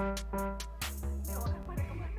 Ini orang pada kemana?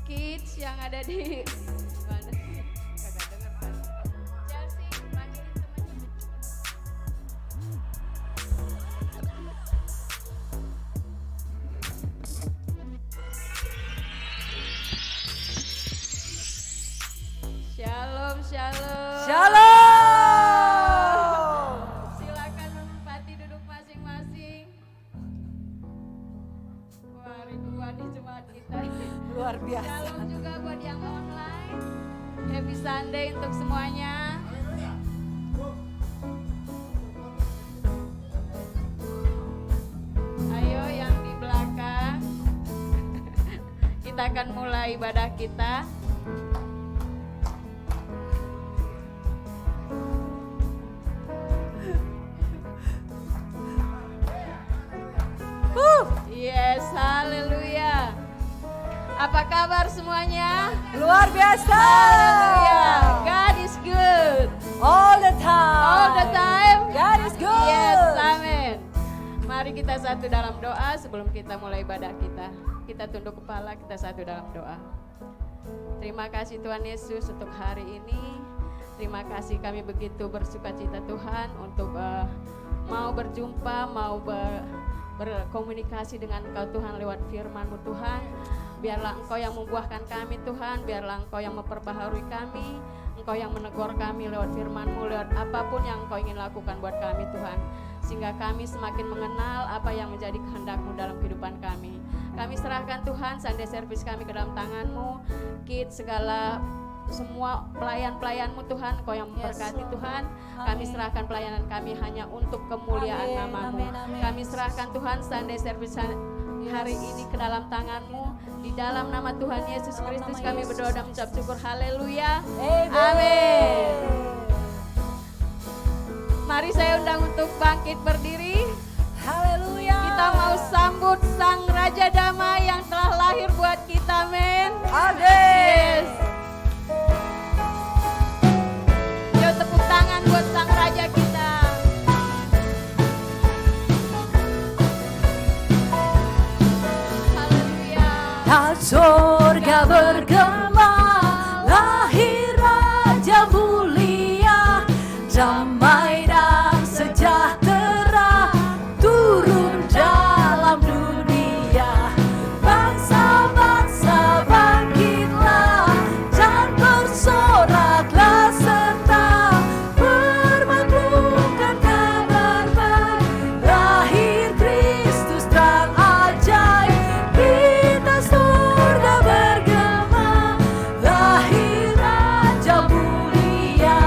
Kids yang ada di mana? Kagak denger kan? Chelsea, panggilin temennya. Shalom, shalom. Shalom. Silakan menempati duduk masing-masing. Wah, ribuan di jemaat kita. Luar biasa. Shalom juga buat yang online. Happy Sunday untuk semuanya. Ayo yang di belakang. Kita akan mulai ibadah kita. Yes, haleluya. Apa kabar semuanya? Luar biasa. Haleluya. God is good. All the time. All the time. God is good. Yes, amin. Mari kita satu dalam doa sebelum kita mulai ibadah kita. Kita tunduk kepala, kita satu dalam doa. Terima kasih Tuhan Yesus untuk hari ini. Terima kasih kami begitu bersukacita Tuhan untuk mau berjumpa, mau berkomunikasi dengan Engkau Tuhan lewat firman-Mu Tuhan. Biarlah Engkau yang membuahkan kami Tuhan, biarlah Engkau yang memperbaharui kami, Engkau yang menegur kami lewat firman-Mu, lewat apapun yang Engkau ingin lakukan buat kami Tuhan. Sehingga kami semakin mengenal apa yang menjadi kehendak-Mu dalam kehidupan kami. Kami serahkan Tuhan Sunday service kami ke dalam tangan-Mu, kids segala semua pelayan-pelayan-Mu Tuhan, Engkau yang memberkati Tuhan. Kami serahkan pelayanan kami hanya untuk kemuliaan nama-Mu. Kami serahkan Tuhan Sunday service hari ini ke dalam tangan-Mu. Di dalam nama Tuhan Yesus Kristus kami berdoa dan mengucap syukur. Haleluya. Amin. Mari saya undang untuk bangkit berdiri. Haleluya. Kita mau sambut Sang Raja Damai yang telah lahir buat kita, men. Amin. Yes. Yuk tepuk tangan buat Sang Raja kita. Haleluya. Dan surga bergema, lahir Raja mulia, damai dan sejahtera turun dalam dunia. Bangsa-bangsa bangkitlah dan bersoraklah serta bermaklumkan kabar baik. Lahir Kristus terang ajaib, kita surga bergema, lahir Raja mulia.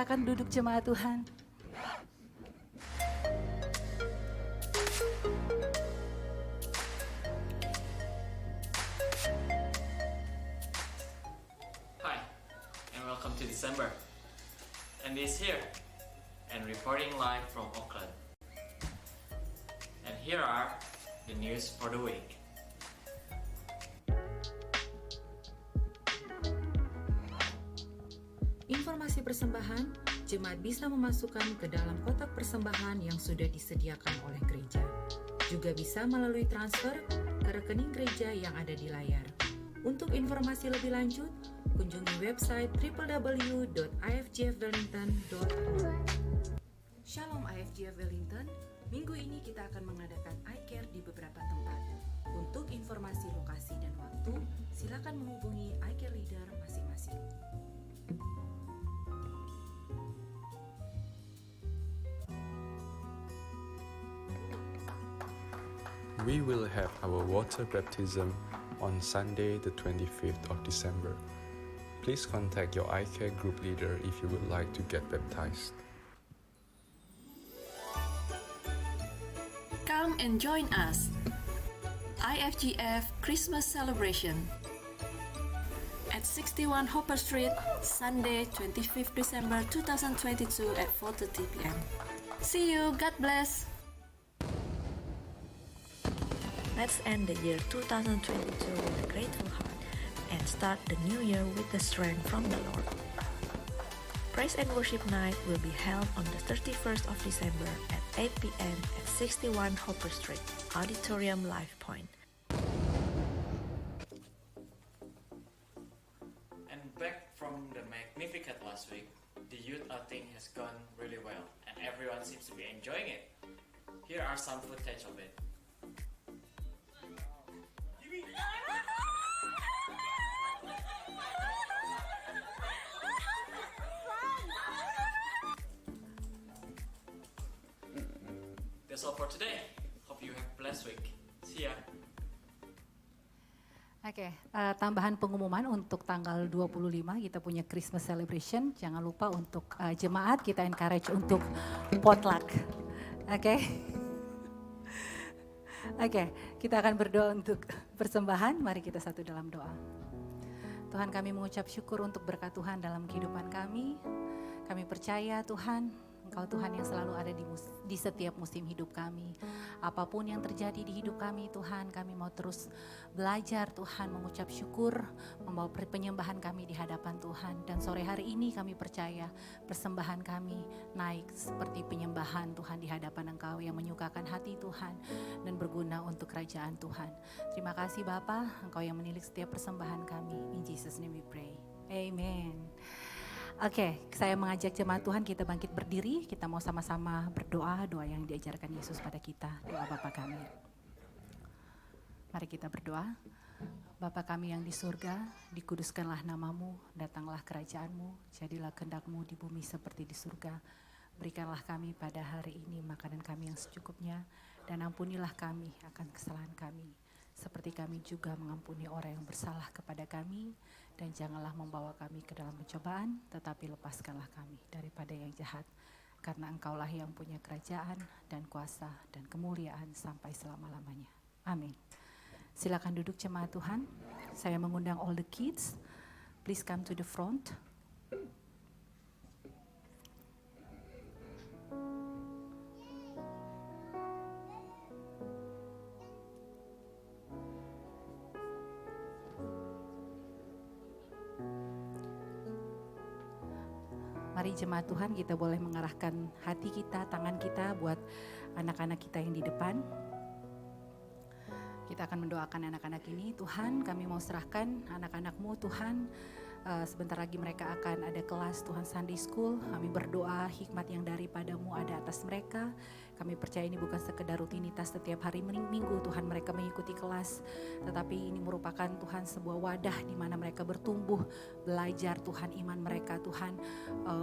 silakan duduk jemaat Tuhan. Hi, and welcome to December. Andy is here, and reporting live from Auckland. And here are the news for the week. Informasi persembahan, jemaat bisa memasukkan ke dalam kotak persembahan yang sudah disediakan oleh gereja. Juga bisa melalui transfer ke rekening gereja yang ada di layar. Untuk informasi lebih lanjut, kunjungi website www.ifgfwellington.org. Shalom IFGF Wellington, minggu ini kita akan mengadakan iCare di beberapa tempat. Untuk informasi lokasi dan waktu, silakan menghubungi iCare leader masing-masing. We will have our water baptism on Sunday, the 25th of December. Please contact your iCare group leader if you would like to get baptized. Come and join us. IFGF Christmas Celebration at 61 Hopper Street, Sunday, 25th December 2022 at 4:30 p.m. See you. God bless. Let's end the year 2022 with a grateful heart and start the new year with the strength from the Lord. Praise and Worship Night will be held on the 31st of December at 8 p.m. at 61 Hopper Street, Auditorium Live Point. And back from the Magnificat last week, the youth outing has gone really well, and everyone seems to be enjoying it. Here are some footage of it. That's all for today. Hope you have a blessed week. See ya. Oke, tambahan pengumuman untuk tanggal 25 kita punya Christmas celebration. Jangan lupa untuk jemaat kita encourage untuk potluck. Oke. Oke, kita akan berdoa untuk persembahan. Mari kita satu dalam doa. Tuhan, kami mengucap syukur untuk berkat Tuhan dalam kehidupan kami. Kami percaya Tuhan, Engkau Tuhan yang selalu ada di setiap musim hidup kami. Apapun yang terjadi di hidup kami Tuhan, kami mau terus belajar Tuhan, mengucap syukur, membawa penyembahan kami di hadapan Tuhan. Dan sore hari ini kami percaya persembahan kami naik seperti penyembahan Tuhan di hadapan Engkau yang menyukakan hati Tuhan dan berguna untuk kerajaan Tuhan. Terima kasih Bapa, Engkau yang menilik setiap persembahan kami. In Jesus name we pray. Amen. Oke, saya mengajak jemaat Tuhan kita bangkit berdiri, kita mau sama-sama berdoa, doa yang diajarkan Yesus pada kita, doa Bapa kami. Mari kita berdoa. Bapa kami yang di surga, dikuduskanlah namamu, datanglah kerajaanmu, jadilah kehendak-mu di bumi seperti di surga. Berikanlah kami pada hari ini makanan kami yang secukupnya, dan ampunilah kami akan kesalahan kami, seperti kami juga mengampuni orang yang bersalah kepada kami. Dan janganlah membawa kami ke dalam pencobaan, tetapi lepaskanlah kami daripada yang jahat. Karena Engkaulah yang punya kerajaan dan kuasa dan kemuliaan sampai selama-lamanya. Amin. Silakan duduk jemaat Tuhan. Saya mengundang all the kids. Please come to the front. Mari jemaat Tuhan, kita boleh mengarahkan hati kita, tangan kita buat anak-anak kita yang di depan. Kita akan mendoakan anak-anak ini. Tuhan, kami mau serahkan anak-anak-Mu Tuhan. Sebentar lagi mereka akan ada kelas Tuhan Sunday School. Kami berdoa hikmat yang daripada-Mu ada atas mereka. Kami percaya ini bukan sekedar rutinitas setiap hari minggu Tuhan mereka mengikuti kelas, tetapi ini merupakan Tuhan sebuah wadah di mana mereka bertumbuh, belajar Tuhan, iman mereka Tuhan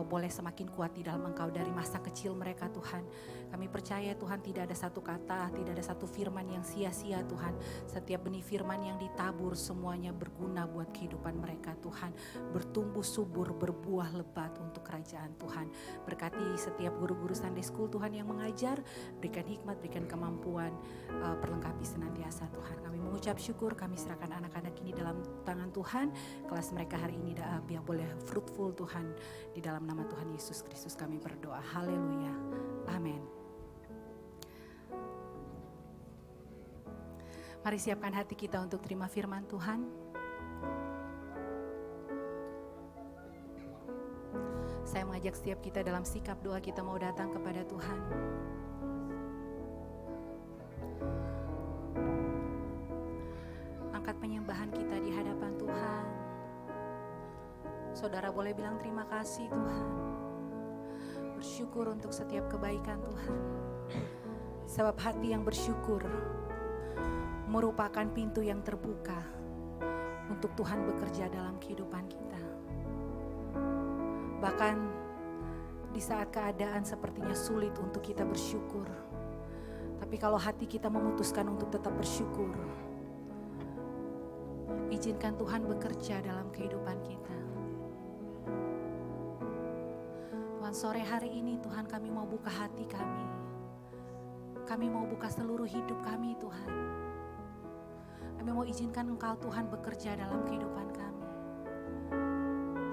boleh semakin kuat di dalam Engkau dari masa kecil mereka Tuhan. Kami percaya Tuhan tidak ada satu kata, tidak ada satu firman yang sia-sia Tuhan. Setiap benih firman yang ditabur semuanya berguna buat kehidupan mereka Tuhan. Bertumbuh subur, berbuah lebat untuk kerajaan Tuhan. Berkati setiap guru-guru Sunday School Tuhan yang mengajar, berikan hikmat, berikan kemampuan, perlengkapi senantiasa Tuhan. Kami mengucap syukur, kami serahkan anak-anak ini dalam tangan Tuhan. Kelas mereka hari ini biar boleh fruitful Tuhan. Di dalam nama Tuhan Yesus Kristus kami berdoa. Haleluya. Amin. Mari siapkan hati kita untuk terima firman Tuhan. Saya mengajak setiap kita dalam sikap doa kita mau datang kepada Tuhan. Angkat penyembahan kita di hadapan Tuhan. Saudara boleh bilang terima kasih Tuhan. Bersyukur untuk setiap kebaikan Tuhan. Sebab hati yang bersyukur merupakan pintu yang terbuka untuk Tuhan bekerja dalam kehidupan kita. Bahkan di saat keadaan sepertinya sulit untuk kita bersyukur. Tapi kalau hati kita memutuskan untuk tetap bersyukur, izinkan Tuhan bekerja dalam kehidupan kita. Tuhan, sore hari ini Tuhan kami mau buka hati kami. Kami mau buka seluruh hidup kami Tuhan. Kami mau izinkan Engkau Tuhan bekerja dalam kehidupan kami.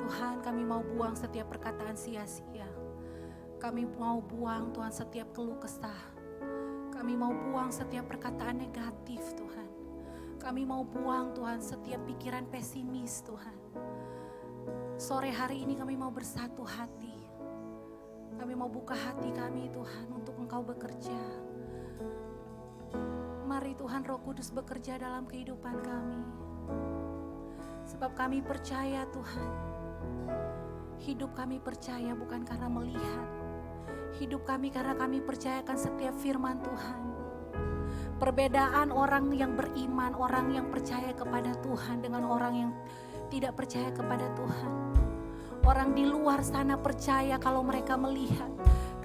Tuhan, kami mau buang setiap perkataan sia-sia. Kami mau buang Tuhan setiap keluh kesah. Kami mau buang setiap perkataan negatif Tuhan. Kami mau buang Tuhan setiap pikiran pesimis Tuhan. Sore hari ini kami mau bersatu hati. Kami mau buka hati kami Tuhan untuk Engkau bekerja. Mari Tuhan Roh Kudus bekerja dalam kehidupan kami. Sebab kami percaya Tuhan. Hidup kami percaya bukan karena melihat. Hidup kami karena kami percayakan setiap firman Tuhan. Perbedaan orang yang beriman, orang yang percaya kepada Tuhan dengan orang yang tidak percaya kepada Tuhan. Orang di luar sana percaya kalau mereka melihat.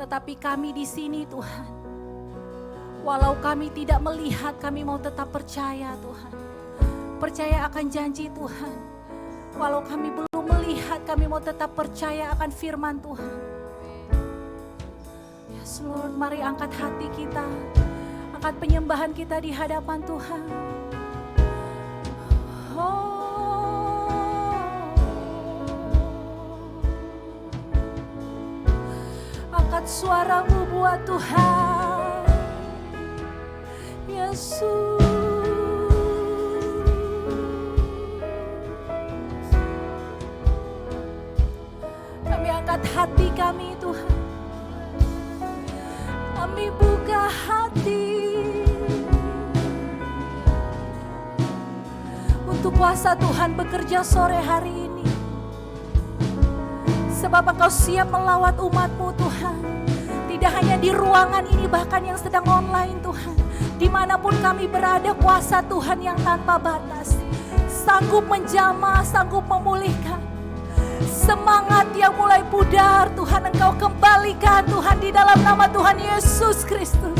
Tetapi kami di sini Tuhan, walau kami tidak melihat, kami mau tetap percaya Tuhan. Percaya akan janji Tuhan. Walau kami belum melihat, kami mau tetap percaya akan firman Tuhan. Yes Lord, mari angkat hati kita. Angkat penyembahan kita di hadapan Tuhan. Angkat suaramu buat Tuhan. Yesus. Angkat hati kami Tuhan. Kami buka hati untuk kuasa Tuhan bekerja sore hari ini. Sebab Engkau siap melawat umat-Mu Tuhan. Tidak hanya di ruangan ini, bahkan yang sedang online Tuhan. Dimanapun kami berada, kuasa Tuhan yang tanpa batas. Sanggup menjamah, sanggup memulihkan. Semangat yang mulai pudar Tuhan Engkau kembalikan Tuhan di dalam nama Tuhan Yesus Kristus.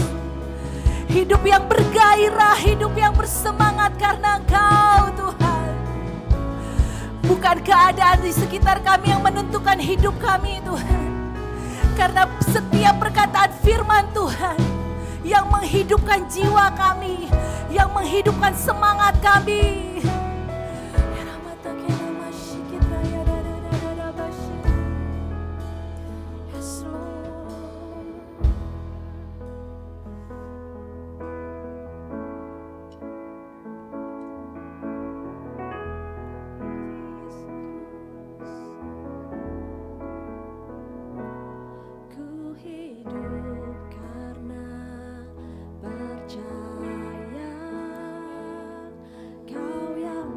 Hidup yang bergairah, hidup yang bersemangat karena Engkau Tuhan. Bukan keadaan di sekitar kami yang menentukan hidup kami Tuhan. Karena setiap perkataan firman Tuhan yang menghidupkan jiwa kami, yang menghidupkan semangat kami. Kau yang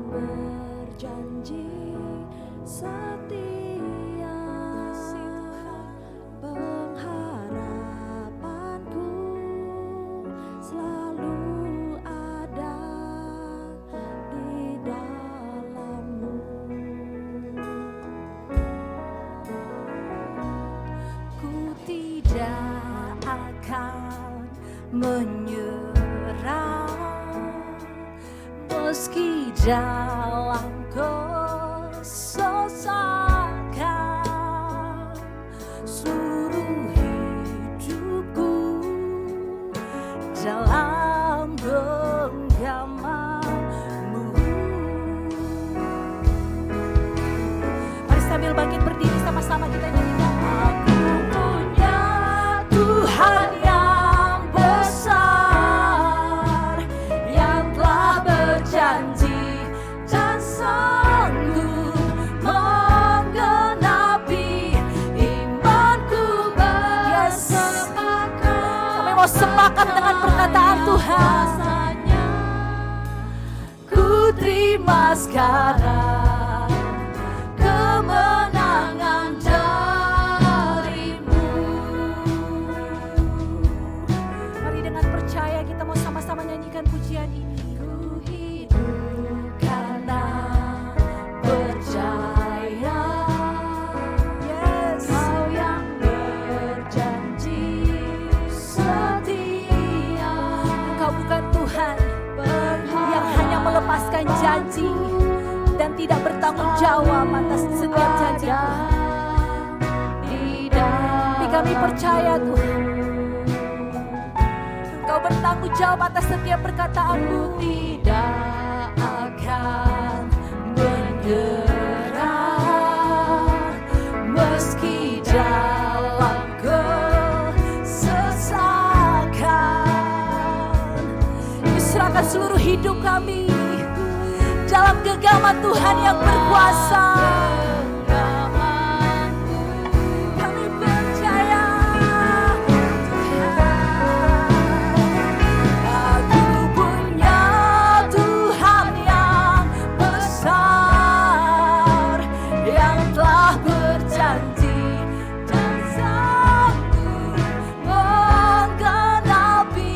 meski dalam kesesakan seluruh hidupku dalam genggaman-Mu. Mari sambil bangkit berdiri sama-sama kita nyanyikan. Aku punya Tuhan yang besar, yang telah berjanji dan sanggup menggenapi imanku bersepakat. Kami mau sepakat dengan perkataan Tuhan. Ku terima sekarang kemenangan dari-Mu. Mari dengan percaya kita mau sama-sama nyanyikan pujian ini. Ku hidup karena percaya, yes, Kau yang berjanji setia. Engkau bukan Tuhan yang hanya melepaskan janji dan tidak bertanggung jawab atas setiap janji Tuhan. Tapi kami percaya Tuhan, Engkau bertanggung jawab atas setiap perkataan-Mu. Tidak akan bergerak meski dalam kesesakan. Kami serahkan seluruh hidup kami dalam genggaman Tuhan yang berkuasa. Kami percaya aku punya Tuhan yang besar, yang telah berjanji dan sanggup menggenapi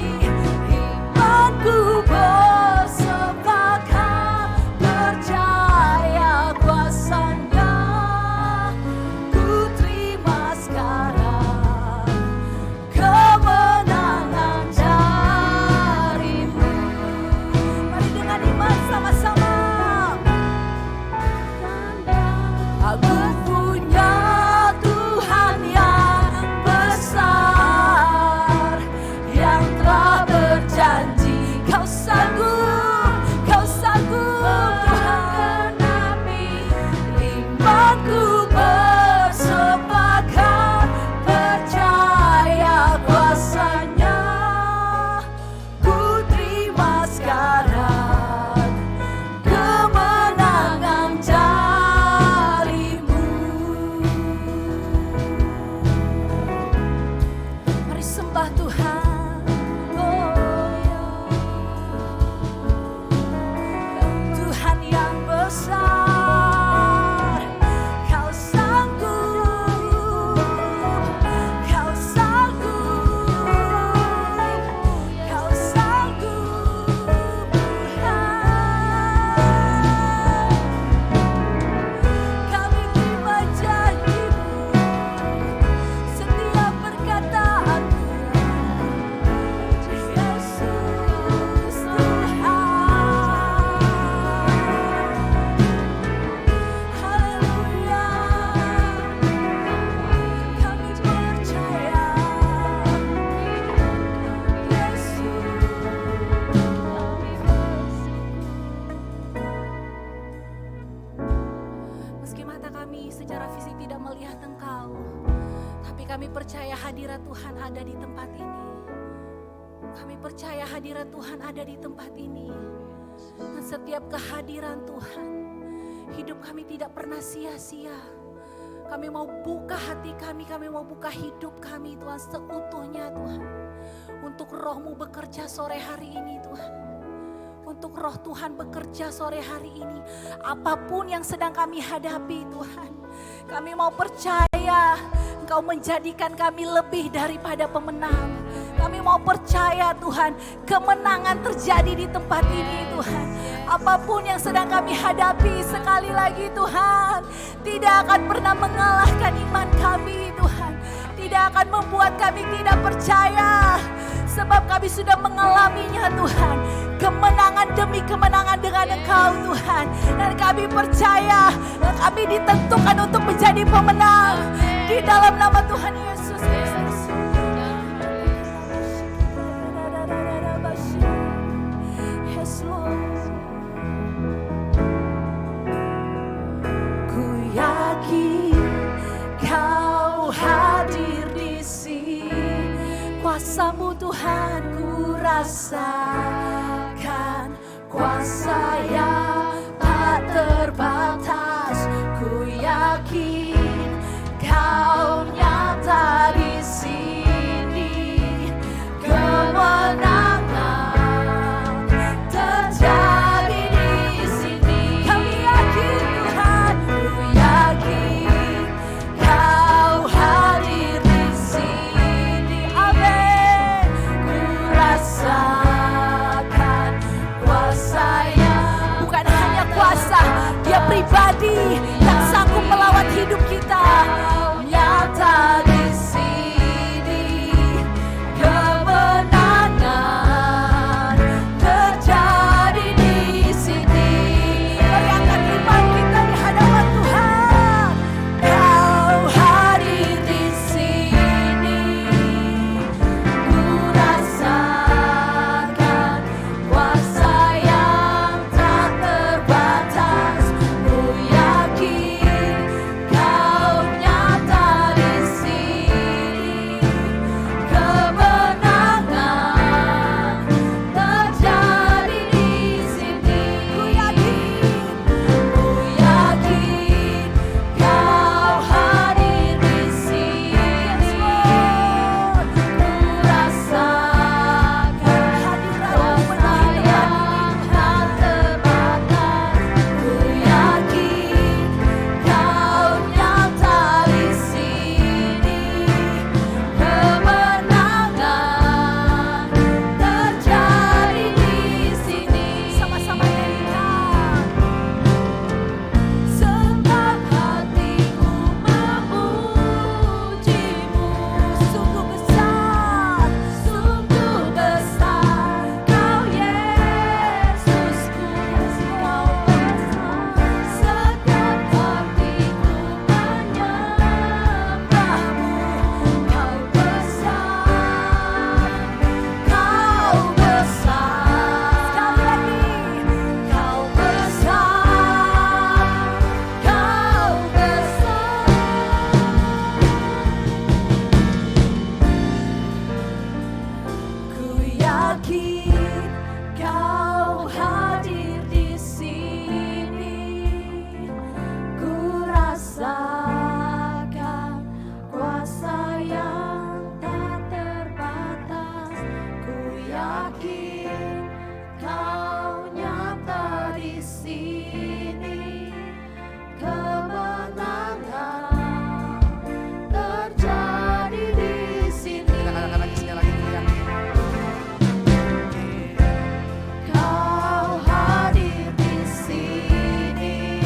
imanku bersepakat. Percaya kuasa-Nya, ku terima sekarang kemenangan dari-Mu. Mari dengan iman sama-sama. Aku punya Tuhan yang besar, yang telah berjanji. Kau sanggup Tuhan, imanku bersepakat. Percaya kuasa-Nya, ku terima sekarang kemenangan dari-Mu. Mari sembah Tuhan. Oh ya, Tuhan yang besar, Kau sanggup, Kau sanggup, Kau sanggup Tuhan. Kami terima janji-Mu, setiap perkataan-Mu, Yesus Tuhan. Haleluya, kami percaya Yesus, kami bersyukur. Meski mata kami secara fisik tidak melihat Engkau, tapi kami percaya hadirat Tuhan ada di tempat ini. Kami percaya hadirat Tuhan ada di tempat ini. Dan setiap kehadiran Tuhan, hidup kami tidak pernah sia-sia. Kami mau buka hati kami mau buka hidup kami Tuhan seutuhnya Tuhan. Untuk Roh-Mu bekerja sore hari ini Tuhan. Untuk Roh Tuhan bekerja sore hari ini. Apapun yang sedang kami hadapi Tuhan, kami mau percaya Engkau menjadikan kami lebih daripada pemenang. Kami mau percaya Tuhan, kemenangan terjadi di tempat ini Tuhan. Apapun yang sedang kami hadapi, sekali lagi Tuhan, tidak akan pernah mengalahkan iman kami Tuhan. Tidak akan membuat kami tidak percaya, sebab kami sudah mengalaminya Tuhan. Kemenangan demi kemenangan dengan Dan kami percaya kami ditentukan untuk menjadi pemenang di dalam nama Tuhan Yesus Kristus. Yes, Lord. Ku yakin Kau hadir di sini, kuasa-Mu Tuhan ku rasakan, kuasa yang tak terbatas. Ku yakin Kau nyata di sini, kemenangan terjadi di sini. Kami yakin Tuhan, ku yakin Kau hadir di sini. Amin. Ku rasakan kuasa yang bukan hanya kuasa, Dia pribadi yang sanggup melawat hidup kita. Nyata di sini, kemenangan terjadi di sini. Mari angkat iman kita di hadapan Tuhan. Kau hadir di sini, ku rasakan kuasa yang tak terbatas. Ku yakin Kau nyata di sini, kemenangan terjadi di sini. Ku yakin Kau hadir di sini. Ku rasakan kuasa yang tak terbatas. Ku yakin Kau nyata di sini, kemenangan terjadi di sini. Sama-sama nyanyikan. Sebab hatiku memuji-Mu, sungguh besar Kau Yesusku, Kau besar. Setiap hatiku menyembah-Mu, Kau besar, Kau besar. Sekali lagi, Kau besar, Kau besar. Ku yakin Kau hadir di sini, ku rasakan kuasa yang tak terbatas. Ku yakin Kau nyata di sini, kemenangan terjadi di sini. Kita katakan lagi sekali lagi, ku yakin Kau hadir di sini,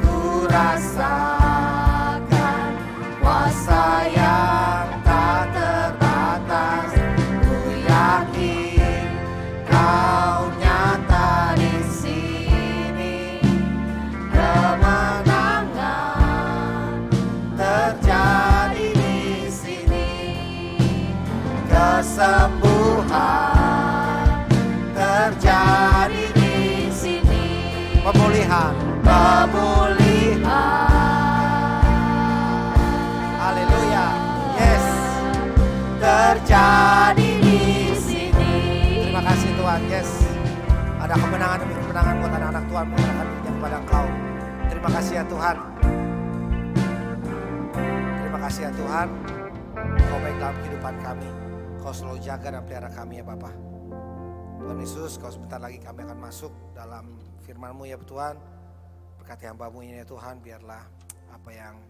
ku rasakan kuasa yang tak terbatas. Ku yakin Kau nyata di sini, kemenangan terjadi di sini, kesembuhan terjadi di sini, pemulihan. Haleluya. Yes. Terjadi di sini. Terima kasih Tuhan. Yes. Ada kemenangan demi kemenangan buat anak-anak Tuhan, menyerahkan dirinya kepada Engkau. Terima kasih ya Tuhan. Terima kasih ya Tuhan. Kau baik dalam kehidupan kami. Kau selalu jaga dan pelihara kami ya Bapa. Tuhan Yesus, Kau sebentar lagi kami akan masuk dalam firman-Mu ya Tuhan. Berkati hamba-Mu ini ya Tuhan, biarlah apa yang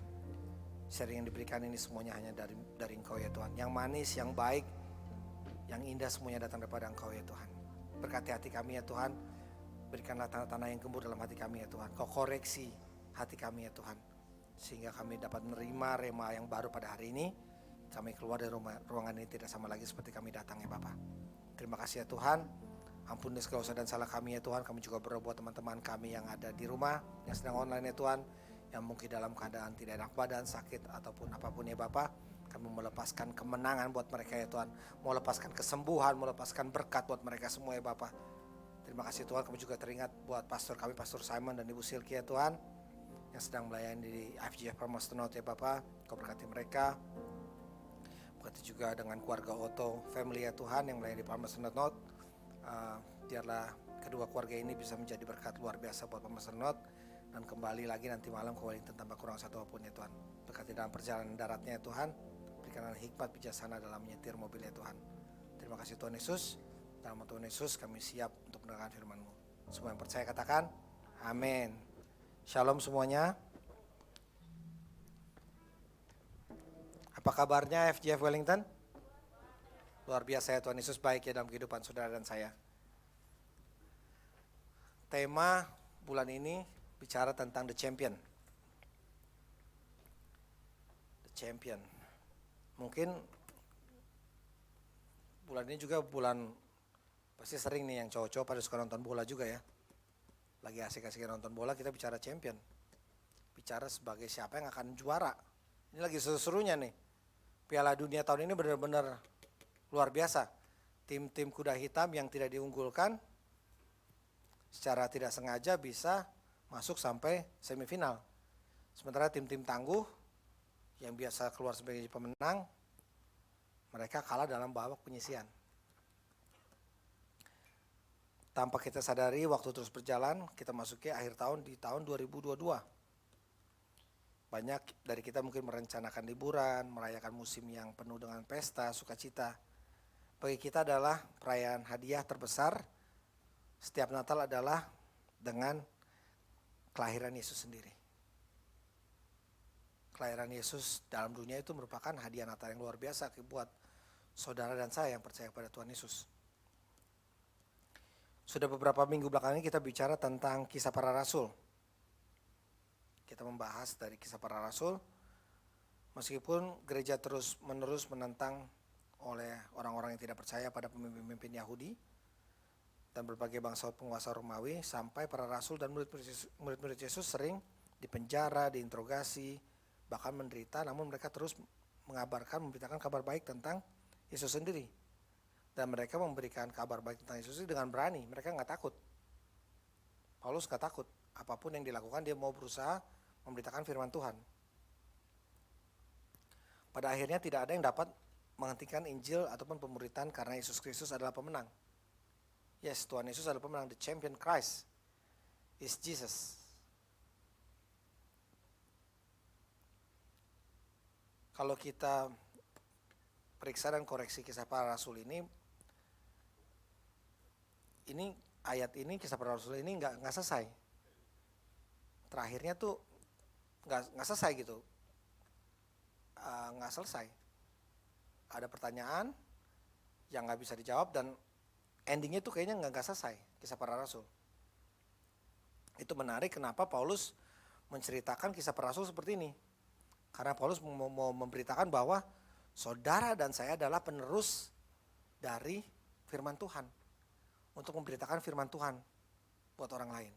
sharing yang diberikan ini semuanya hanya dari Engkau ya Tuhan. Yang manis, yang baik, yang indah semuanya datang daripada Engkau ya Tuhan. Berkati hati kami ya Tuhan. Berikanlah tanah-tanah yang gembur dalam hati kami ya Tuhan. Kau koreksi hati kami ya Tuhan. Sehingga kami dapat menerima rema yang baru pada hari ini. Kami keluar dari ruangan ini tidak sama lagi seperti kami datang ya Bapa. Terima kasih ya Tuhan. Ampuni segala dosa dan salah kami ya Tuhan. Kami juga berdoa buat teman-teman kami yang ada di rumah, yang sedang online ya Tuhan, yang mungkin dalam keadaan tidak enak badan, sakit ataupun apapun ya Bapa. Kami mau lepaskan kemenangan buat mereka ya Tuhan, mau lepaskan kesembuhan, mau lepaskan berkat buat mereka semua ya Bapa. Terima kasih Tuhan. Kami juga teringat buat pastor kami, Pastor Simon dan Ibu Silky ya Tuhan, yang sedang melayani di IFGF Promotion Note ya Bapa. Kau berkati mereka. Berkati juga dengan keluarga Otto Family ya Tuhan yang melayani di Promotion Note. Biarlah kedua keluarga ini bisa menjadi berkat luar biasa buat Promotion Note. Dan kembali lagi nanti malam ke Wellington tanpa kurang satu apapun ya Tuhan. Berkati dalam perjalanan daratnya ya Tuhan. Berikanlah hikmat bijaksana dalam menyetir mobil ya Tuhan. Terima kasih Tuhan Yesus. Dalam nama Tuhan Yesus kami siap untuk mendengarkan firman-Mu. Semua yang percaya katakan amin. Shalom semuanya. Apa kabarnya FGF Wellington? Luar biasa ya, Tuhan Yesus baik ya dalam kehidupan saudara dan saya. Tema bulan ini bicara tentang The Champion. The Champion. Mungkin bulan ini juga bulan, pasti sering nih yang cowok-cowok pada suka nonton bola juga ya. Lagi asik-asik nonton bola, kita bicara champion. Bicara sebagai siapa yang akan juara. Ini lagi seru-serunya nih. Piala Dunia tahun ini benar-benar luar biasa. Tim-tim kuda hitam yang tidak diunggulkan secara tidak sengaja bisa masuk sampai semifinal. Sementara tim-tim tangguh yang biasa keluar sebagai pemenang, mereka kalah dalam babak penyisihan. Tanpa kita sadari, waktu terus berjalan, kita masuki akhir tahun di tahun 2022. Banyak dari kita mungkin merencanakan liburan, merayakan musim yang penuh dengan pesta, sukacita. Bagi kita adalah perayaan hadiah terbesar setiap Natal adalah dengan kelahiran Yesus sendiri. Kelahiran Yesus dalam dunia itu merupakan hadiah Natal yang luar biasa buat saudara dan saya yang percaya pada Tuhan Yesus. Sudah beberapa minggu belakangan ini kita bicara tentang kisah para rasul. Kita membahas dari kisah para rasul, meskipun gereja terus menerus menentang oleh orang-orang yang tidak percaya pada pemimpin-pemimpin Yahudi dan berbagai bangsa penguasa Romawi, sampai para rasul dan murid-murid Yesus sering dipenjara, diinterogasi, bahkan menderita, namun mereka terus memberitakan kabar baik tentang Yesus sendiri. Dan mereka memberikan kabar baik tentang Yesus dengan berani, mereka nggak takut. Paulus nggak takut, apapun yang dilakukan dia mau berusaha memberitakan firman Tuhan. Pada akhirnya tidak ada yang dapat menghentikan Injil ataupun pemberitaan karena Yesus Kristus adalah pemenang. Yes, Tuhan Yesus adalah pemenang. The champion Christ is Jesus. Kalau kita periksa dan koreksi kisah para rasul ini ayat ini, kisah para rasul ini nggak selesai. Terakhirnya tuh nggak selesai gitu, nggak selesai. Ada pertanyaan yang nggak bisa dijawab dan endingnya tuh kayaknya nggak selesai kisah para rasul. Itu menarik kenapa Paulus menceritakan kisah para rasul seperti ini. Karena Paulus mau memberitakan bahwa saudara dan saya adalah penerus dari firman Tuhan. Untuk memberitakan firman Tuhan buat orang lain.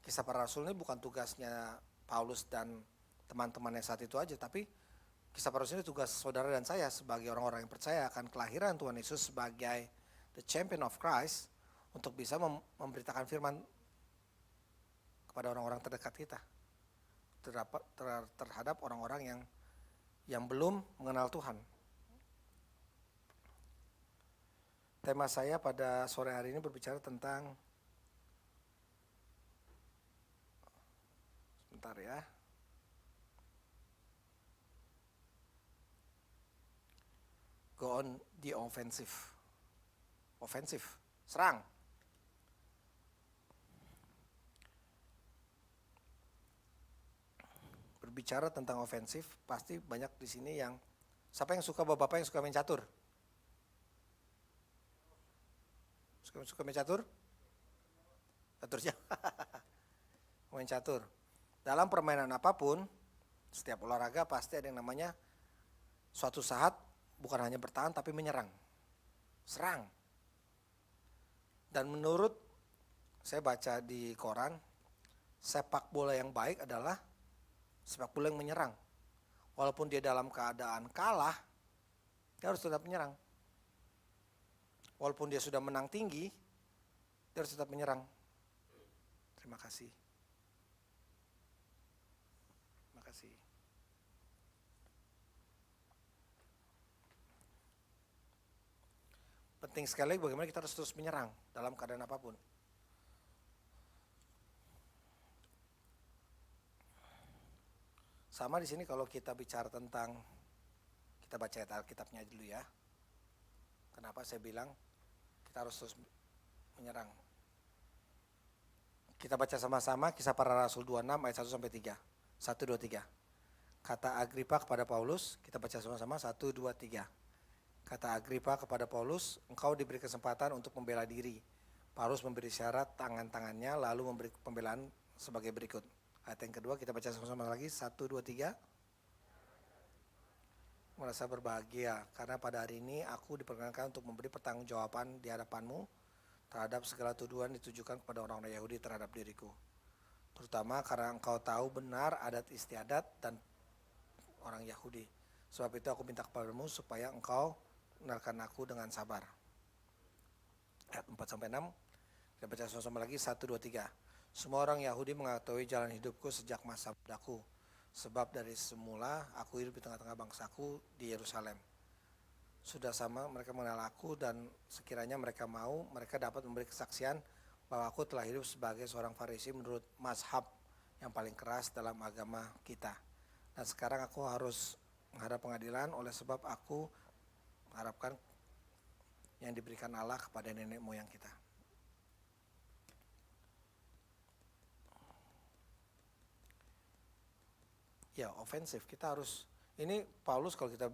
Kisah para rasul ini bukan tugasnya Paulus dan teman-temannya saat itu aja, tapi kisah para rasul ini tugas saudara dan saya sebagai orang-orang yang percaya akan kelahiran Tuhan Yesus sebagai the champion of Christ, untuk bisa memberitakan firman kepada orang-orang terdekat kita, terhadap orang-orang yang belum mengenal Tuhan. Tema saya pada sore hari ini berbicara tentang, sebentar ya, go on the offensive. Offensive, serang. Berbicara tentang ofensif, pasti banyak di sini yang, siapa yang suka, bapak-bapak yang suka main catur? Suka main catur? Caturnya. Main catur. Dalam permainan apapun, setiap olahraga pasti ada yang namanya suatu saat bukan hanya bertahan tapi menyerang. Serang. Dan menurut saya baca di koran, sepak bola yang baik adalah sepak bola yang menyerang. Walaupun dia dalam keadaan kalah, dia harus tetap menyerang. Walaupun dia sudah menang tinggi, dia harus tetap menyerang. Terima kasih. Terima kasih. Penting sekali bagaimana kita harus terus menyerang dalam keadaan apapun. Sama di sini kalau kita bicara tentang, kita baca ayat Alkitabnya dulu ya. Kenapa saya bilang kita harus terus menyerang. Kita baca sama-sama Kisah Para Rasul 26 ayat 1 sampai 3. 1, 2, 3. Kata Agripa kepada Paulus, kita baca sama-sama 1, 2, 3. Kata Agripa kepada Paulus, engkau diberi kesempatan untuk membela diri. Paulus memberi syarat tangan-tangannya lalu memberi pembelaan sebagai berikut. Ayat yang kedua kita baca sama-sama lagi 1, 2, 3. Merasa berbahagia karena pada hari ini aku diperkenankan untuk memberi pertanggungjawaban di hadapanmu terhadap segala tuduhan ditujukan kepada orang-orang Yahudi terhadap diriku. Terutama karena engkau tahu benar adat istiadat dan orang Yahudi. Sebab itu aku minta kepadamu supaya engkau mendengarkan aku dengan sabar. Ayat 4 sampai 6. Kita baca sama-sama lagi 1, 2, 3. Semua orang Yahudi mengetahui jalan hidupku sejak masa mudaku. Sebab dari semula aku hidup di tengah-tengah bangsaku di Yerusalem. Sudah sama mereka mengenal aku dan sekiranya mereka mau, mereka dapat memberi kesaksian bahwa aku telah hidup sebagai seorang Farisi menurut mazhab yang paling keras dalam agama kita. Dan sekarang aku harus menghadap pengadilan oleh sebab aku mengharapkan yang diberikan Allah kepada nenek moyang kita. Ya, ofensif. Kita harus, ini Paulus kalau kita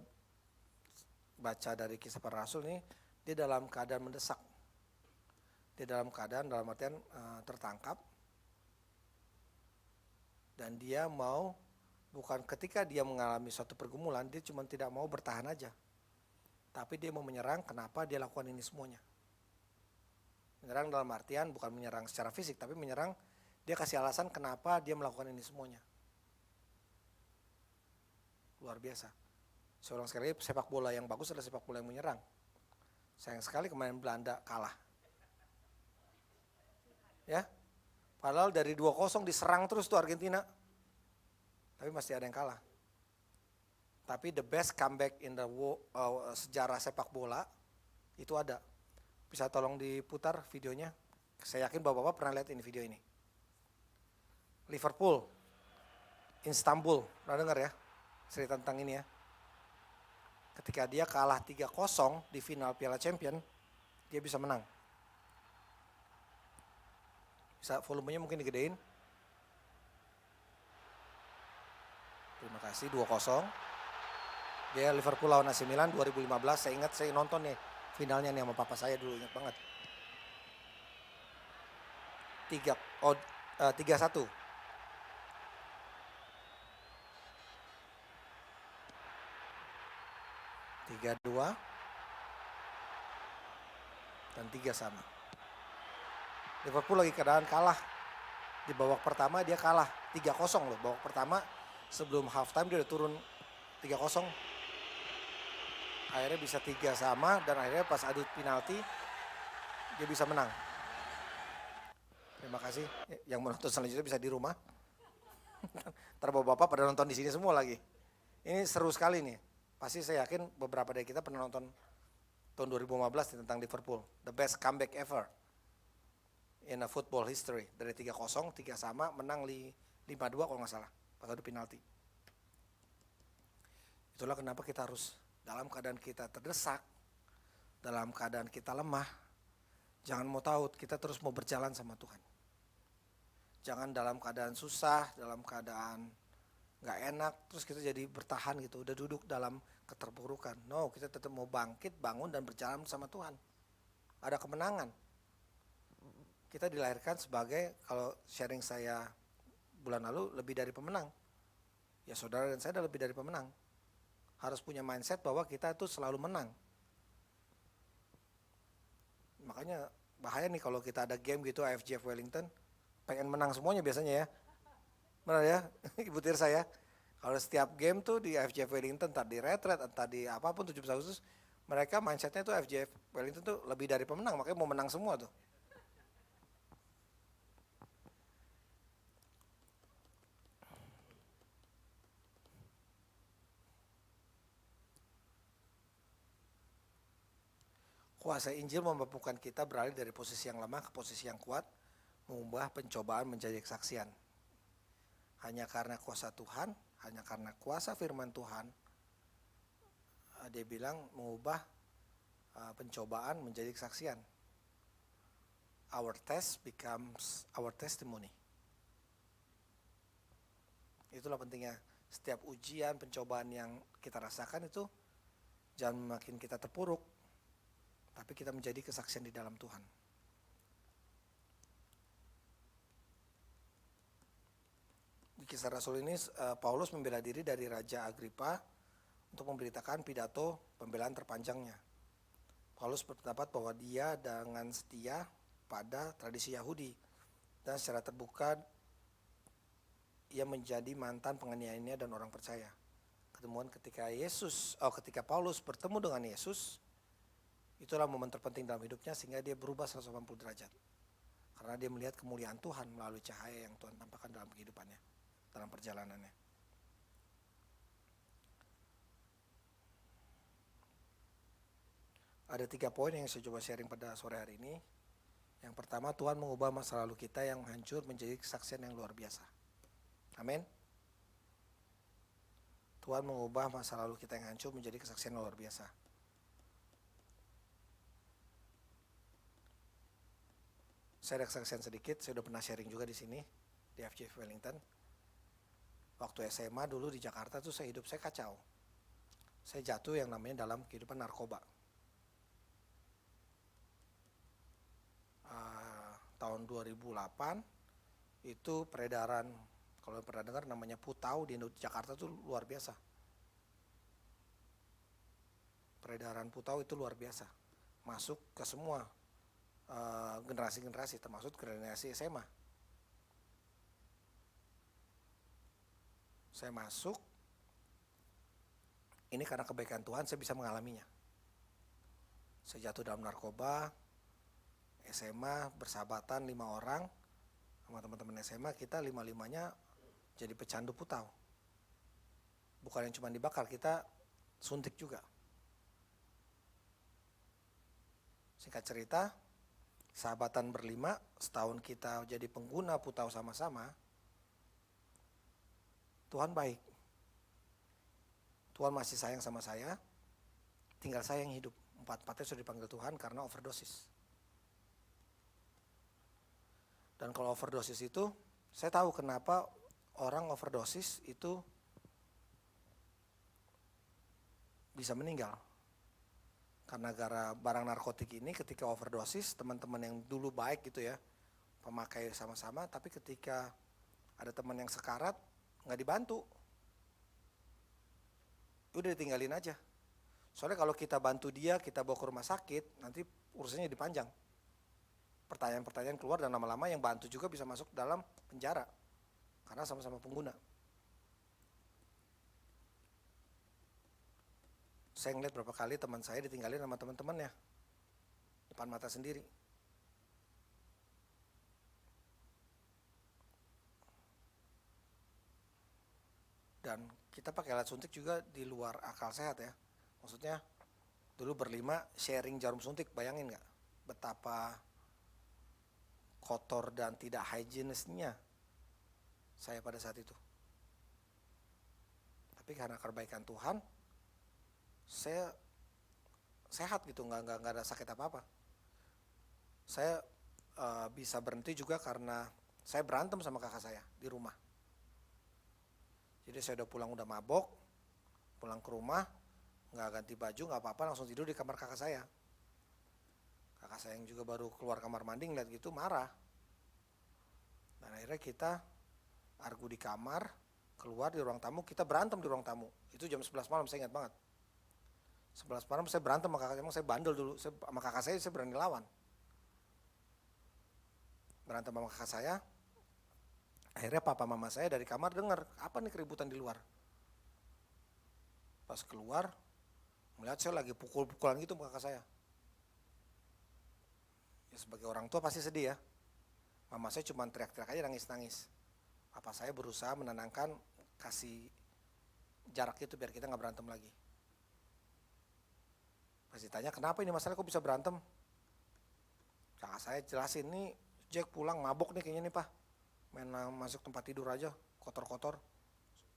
baca dari Kisah Para Rasul ini, dia dalam keadaan mendesak. Dia dalam keadaan, dalam artian tertangkap. Dan dia mau, bukan ketika dia mengalami suatu pergumulan, dia cuma tidak mau bertahan aja. Tapi dia mau menyerang, kenapa dia lakukan ini semuanya. Menyerang dalam artian bukan menyerang secara fisik, tapi menyerang, dia kasih alasan kenapa dia melakukan ini semuanya. Luar biasa. Seorang sekali sepak bola yang bagus adalah sepak bola yang menyerang. Sayang sekali kemarin Belanda kalah. Ya, padahal dari 2-0 diserang terus tuh Argentina. Tapi masih ada yang kalah. Tapi the best comeback in the sejarah sepak bola itu ada. Bisa tolong diputar videonya. Saya yakin bapak-bapak pernah lihat ini video ini. Liverpool, Istanbul, pernah dengar ya? Cerita tentang ini ya. Ketika dia kalah 3-0 di final Piala Champion, dia bisa menang. Bisa volumenya mungkin digedein. Terima kasih, 2-0. Dia Liverpool lawan AC Milan 2015, saya ingat, saya nonton nih finalnya nih sama papa saya dulu, ingat banget. 3-1. 3-2 dan 3 sama. Liverpool lagi keadaan kalah. Di babak pertama dia kalah 3-0 loh. Babak pertama sebelum halftime dia udah turun 3-0. Akhirnya bisa 3 sama dan akhirnya pas adu penalti dia bisa menang. Terima kasih. Yang menonton selanjutnya bisa di rumah. Ntar bapak-bapak pada nonton di sini semua lagi. Ini seru sekali nih. Pasti saya yakin beberapa dari kita pernah nonton tahun 2015 tentang Liverpool. The best comeback ever in a football history. Dari 3-0, 3 sama, menang 5-2 kalau nggak salah. Pas adu penalti. Itulah kenapa kita harus dalam keadaan kita terdesak, dalam keadaan kita lemah, jangan mau tahu, kita terus mau berjalan sama Tuhan. Jangan dalam keadaan susah, dalam keadaan gak enak, terus kita jadi bertahan gitu, udah duduk dalam keterpurukan. No, kita tetap mau bangkit, bangun dan berjalan sama Tuhan. Ada kemenangan. Kita dilahirkan sebagai, kalau sharing saya bulan lalu, lebih dari pemenang. Ya saudara dan saya adalah lebih dari pemenang. Harus punya mindset bahwa kita itu selalu menang. Makanya bahaya nih kalau kita ada game gitu AFGF Wellington, pengen menang semuanya biasanya ya. Benar ya, Ibu Tirsa ya. Kalau setiap game tuh di AFGF Wellington, entah di retret, entah di apapun 17 Agustus, mereka mindsetnya tuh AFGF Wellington tuh lebih dari pemenang, makanya mau menang semua tuh. Kuasa Injil memampukan kita beralih dari posisi yang lemah ke posisi yang kuat, mengubah pencobaan menjadi kesaksian. Hanya karena kuasa Tuhan, hanya karena kuasa firman Tuhan, dia bilang mengubah pencobaan menjadi kesaksian. Our test becomes our testimony. Itulah pentingnya setiap ujian, pencobaan yang kita rasakan itu jangan makin kita terpuruk, tapi kita menjadi kesaksian di dalam Tuhan. Di Kisah Rasul ini Paulus membela diri dari Raja Agripa untuk memberitakan pidato pembelaan terpanjangnya. Paulus berpendapat bahwa dia dengan setia pada tradisi Yahudi dan secara terbuka ia menjadi mantan penganiayanya dan orang percaya. Ketika Paulus bertemu dengan Yesus, itulah momen terpenting dalam hidupnya sehingga dia berubah 180 derajat. Karena dia melihat kemuliaan Tuhan melalui cahaya yang Tuhan tampakkan dalam kehidupannya, dalam perjalanannya. Ada 3 poin yang saya coba sharing pada sore hari ini. Yang pertama, Tuhan mengubah masa lalu kita yang hancur menjadi kesaksian yang luar biasa. Amin. Tuhan mengubah masa lalu kita yang hancur menjadi kesaksian yang luar biasa. Saya ada kesaksian sedikit, saya udah pernah sharing juga di sini, di FGF Wellington. Waktu SMA dulu di Jakarta tuh hidup saya kacau. Saya jatuh yang namanya dalam kehidupan narkoba. Tahun 2008 itu peredaran, kalau pernah dengar namanya putau di Jakarta tuh luar biasa. Peredaran putau itu luar biasa, masuk ke semua generasi-generasi, termasuk generasi SMA. Saya masuk, ini karena kebaikan Tuhan saya bisa mengalaminya. Saya jatuh dalam narkoba, SMA bersahabatan 5 orang, sama teman-teman SMA kita 5-5-nya jadi pecandu putau. Bukan yang cuma dibakar, kita suntik juga. Singkat cerita, sahabatan berlima, setahun kita jadi pengguna putau sama-sama, Tuhan baik. Tuhan masih sayang sama saya, tinggal saya yang hidup. 4-4-nya sudah dipanggil Tuhan karena overdosis. Dan kalau overdosis itu, saya tahu kenapa orang overdosis itu bisa meninggal. Karena gara barang narkotik ini ketika overdosis, teman-teman yang dulu baik gitu ya, pemakai sama-sama, tapi ketika ada teman yang sekarat, nggak dibantu. Udah ditinggalin aja. Soalnya kalau kita bantu dia, kita bawa ke rumah sakit, nanti urusannya dipanjang. Pertanyaan-pertanyaan keluar dan lama-lama yang bantu juga bisa masuk dalam penjara. Karena sama-sama pengguna. Saya ngeliat berapa kali teman saya ditinggalin sama teman-temannya. Depan mata sendiri. Dan kita pakai alat suntik juga di luar akal sehat ya. Maksudnya dulu berlima sharing jarum suntik, bayangin gak? Betapa kotor dan tidak hygienisnya saya pada saat itu. Tapi karena kebaikan Tuhan, saya sehat gitu, nggak ada sakit apa-apa. Saya bisa berhenti juga karena saya berantem sama kakak saya di rumah. Jadi saya udah pulang udah mabok, pulang ke rumah, nggak ganti baju, nggak apa-apa, langsung tidur di kamar kakak saya. Kakak saya yang juga baru keluar kamar mandi ngeliat gitu marah. Dan akhirnya kita argu di kamar, keluar di ruang tamu, kita berantem di ruang tamu. Itu jam 11 malam, saya ingat banget. 11 malam saya berantem sama kakak saya, emang saya bandel dulu, sama kakak saya berani lawan. berantem sama kakak saya. Akhirnya papa mama saya dari kamar dengar, apa nih keributan di luar. Pas keluar, melihat saya lagi pukul-pukulan gitu sama kakak saya. Ya sebagai orang tua pasti sedih ya. Mama saya cuma teriak-teriak aja, nangis-nangis. Papa saya berusaha menenangkan, kasih jarak itu biar kita nggak berantem lagi. Pas ditanya kenapa ini masalah kok bisa berantem? Kakak saya jelasin, nih Jack pulang mabok nih kayaknya nih pak. Main masuk tempat tidur aja, kotor-kotor.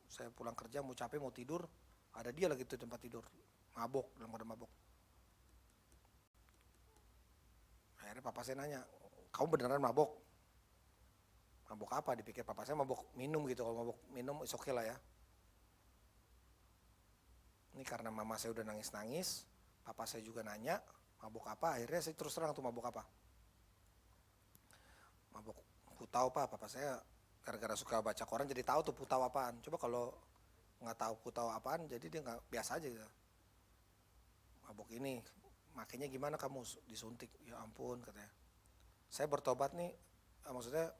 Saya pulang kerja mau capek mau tidur, ada dia lagi tuh tempat tidur. Mabok, dalam keadaan mabok. Akhirnya papa saya nanya, kamu beneran mabok? Mabok apa? Dipikir papa saya mabok minum gitu, kalau mabok minum is okay lah ya. Ini karena mama saya udah nangis-nangis, papa saya juga nanya, mabok apa? Akhirnya saya terus terang tuh mabok apa. Mabok putau pak, papa saya gara-gara suka baca koran jadi tahu tuh putau apaan. Coba kalau nggak tahu putau apaan, jadi dia nggak biasa aja gitu. Mabok ini, makanya gimana kamu disuntik? Ya ampun katanya. Saya bertobat nih, maksudnya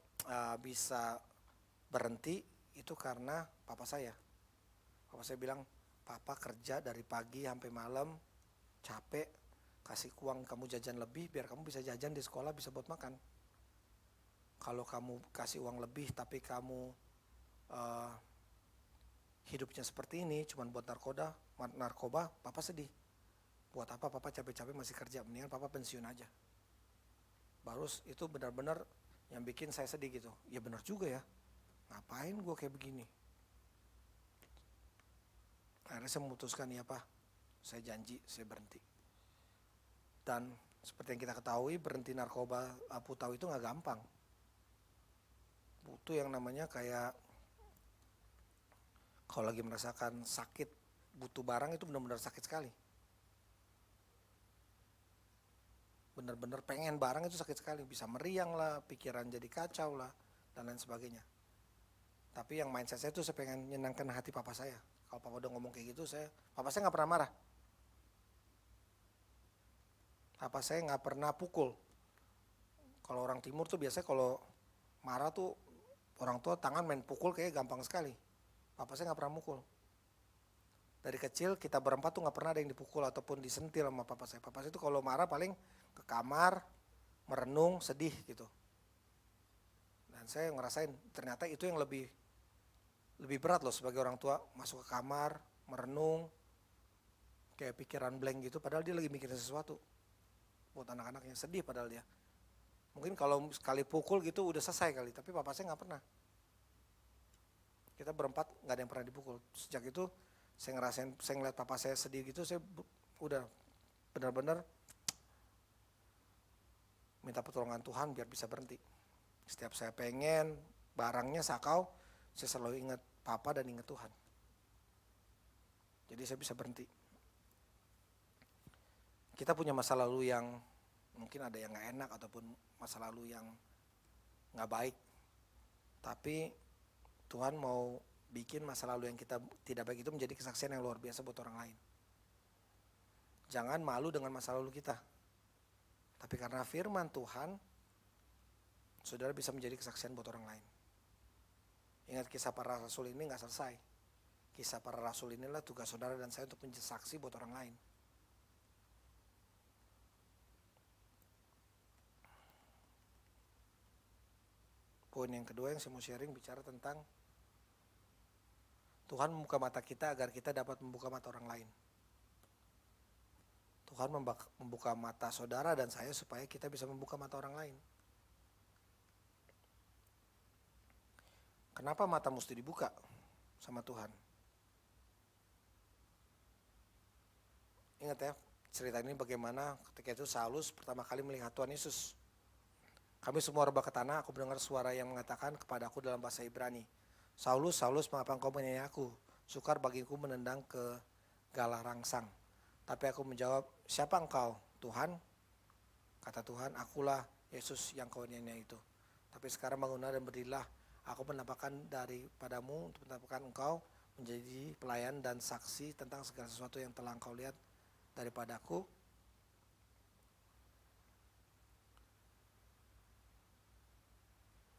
bisa berhenti itu karena papa saya. Papa saya bilang, papa kerja dari pagi sampai malam, capek, kasih uang kamu jajan lebih biar kamu bisa jajan di sekolah bisa buat makan. Kalau kamu kasih uang lebih tapi kamu hidupnya seperti ini cuman buat narkoba, papa sedih. Buat apa papa capek-capek masih kerja, mendingan papa pensiun aja. Baru itu benar-benar yang bikin saya sedih gitu. Ya benar juga ya, ngapain gue kayak begini. Akhirnya saya memutuskan, ya pak, saya janji saya berhenti. Dan seperti yang kita ketahui, berhenti narkoba putau itu gak gampang. Butuh yang namanya kayak kalau lagi merasakan sakit, butuh barang itu benar-benar sakit sekali. Benar-benar pengen barang itu sakit sekali, bisa meriang lah, pikiran jadi kacau lah, dan lain sebagainya. Tapi yang mindset saya tuh saya pengen menyenangkan hati papa saya. Kalau papa udah ngomong kayak gitu, papa saya nggak pernah marah. Papa saya nggak pernah pukul. Kalau orang timur tuh biasanya kalau marah tuh orang tua tangan main pukul kayak gampang sekali. Papa saya nggak pernah mukul. Dari kecil kita berempat tuh nggak pernah ada yang dipukul ataupun disentil sama papa saya. Papa saya tuh kalau marah paling ke kamar, merenung, sedih gitu. Dan saya ngerasain ternyata itu yang lebih berat loh sebagai orang tua, masuk ke kamar, merenung, kayak pikiran blank gitu, padahal dia lagi mikirin sesuatu. Buat anak-anaknya sedih padahal dia. Mungkin kalau sekali pukul gitu udah selesai kali, tapi papa saya nggak pernah. Kita berempat nggak ada yang pernah dipukul. Sejak itu saya ngeliat papa saya sedih gitu, saya udah benar-benar minta pertolongan Tuhan biar bisa berhenti. Setiap saya pengen barangnya sakau, saya selalu ingat papa dan ingat Tuhan. Jadi saya bisa berhenti. Kita punya masa lalu yang mungkin ada yang gak enak ataupun masa lalu yang gak baik. Tapi Tuhan mau bikin masa lalu yang kita tidak baik itu menjadi kesaksian yang luar biasa buat orang lain. Jangan malu dengan masa lalu kita. Tapi karena firman Tuhan, saudara bisa menjadi kesaksian buat orang lain. Ingat kisah para rasul ini gak selesai. Kisah para rasul inilah tugas saudara dan saya untuk menjadi saksi buat orang lain. Poin yang kedua yang saya mau sharing bicara tentang Tuhan membuka mata kita agar kita dapat membuka mata orang lain. Tuhan membuka mata saudara dan saya supaya kita bisa membuka mata orang lain. Kenapa mata mesti dibuka sama Tuhan? Ingat ya, cerita ini bagaimana ketika itu Saulus pertama kali melihat Tuhan Yesus. Kami semua rebah ke tanah, aku mendengar suara yang mengatakan kepadaku dalam bahasa Ibrani, Saulus, Saulus, mengapa engkau menganiaya aku? Sukar bagiku menendang ke galah rangsang. Tapi aku menjawab, siapa engkau? Tuhan. Kata Tuhan, akulah Yesus yang kau aniaya itu. Tapi sekarang bangunlah dan berdirilah. Aku menampakkan daripadamu untuk menampakkan engkau menjadi pelayan dan saksi tentang segala sesuatu yang telah engkau lihat daripadaku.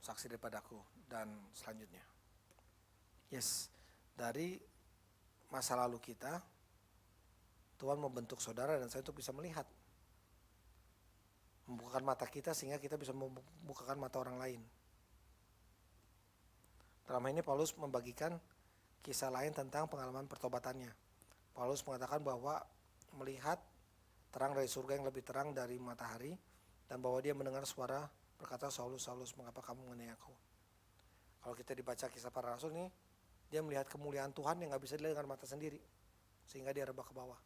saksi daripadaku dan selanjutnya. Yes, dari masa lalu kita, Tuhan membentuk saudara dan saya untuk bisa melihat. Membukakan mata kita sehingga kita bisa membukakan mata orang lain. Dalam hal ini Paulus membagikan kisah lain tentang pengalaman pertobatannya. Paulus mengatakan bahwa melihat terang dari surga yang lebih terang dari matahari dan bahwa dia mendengar suara berkata, Saulus, Saulus, mengapa kamu menganiaya aku? Kalau kita dibaca kisah para rasul ini, dia melihat kemuliaan Tuhan yang gak bisa dilihat dengan mata sendiri, sehingga dia rebah ke bawah.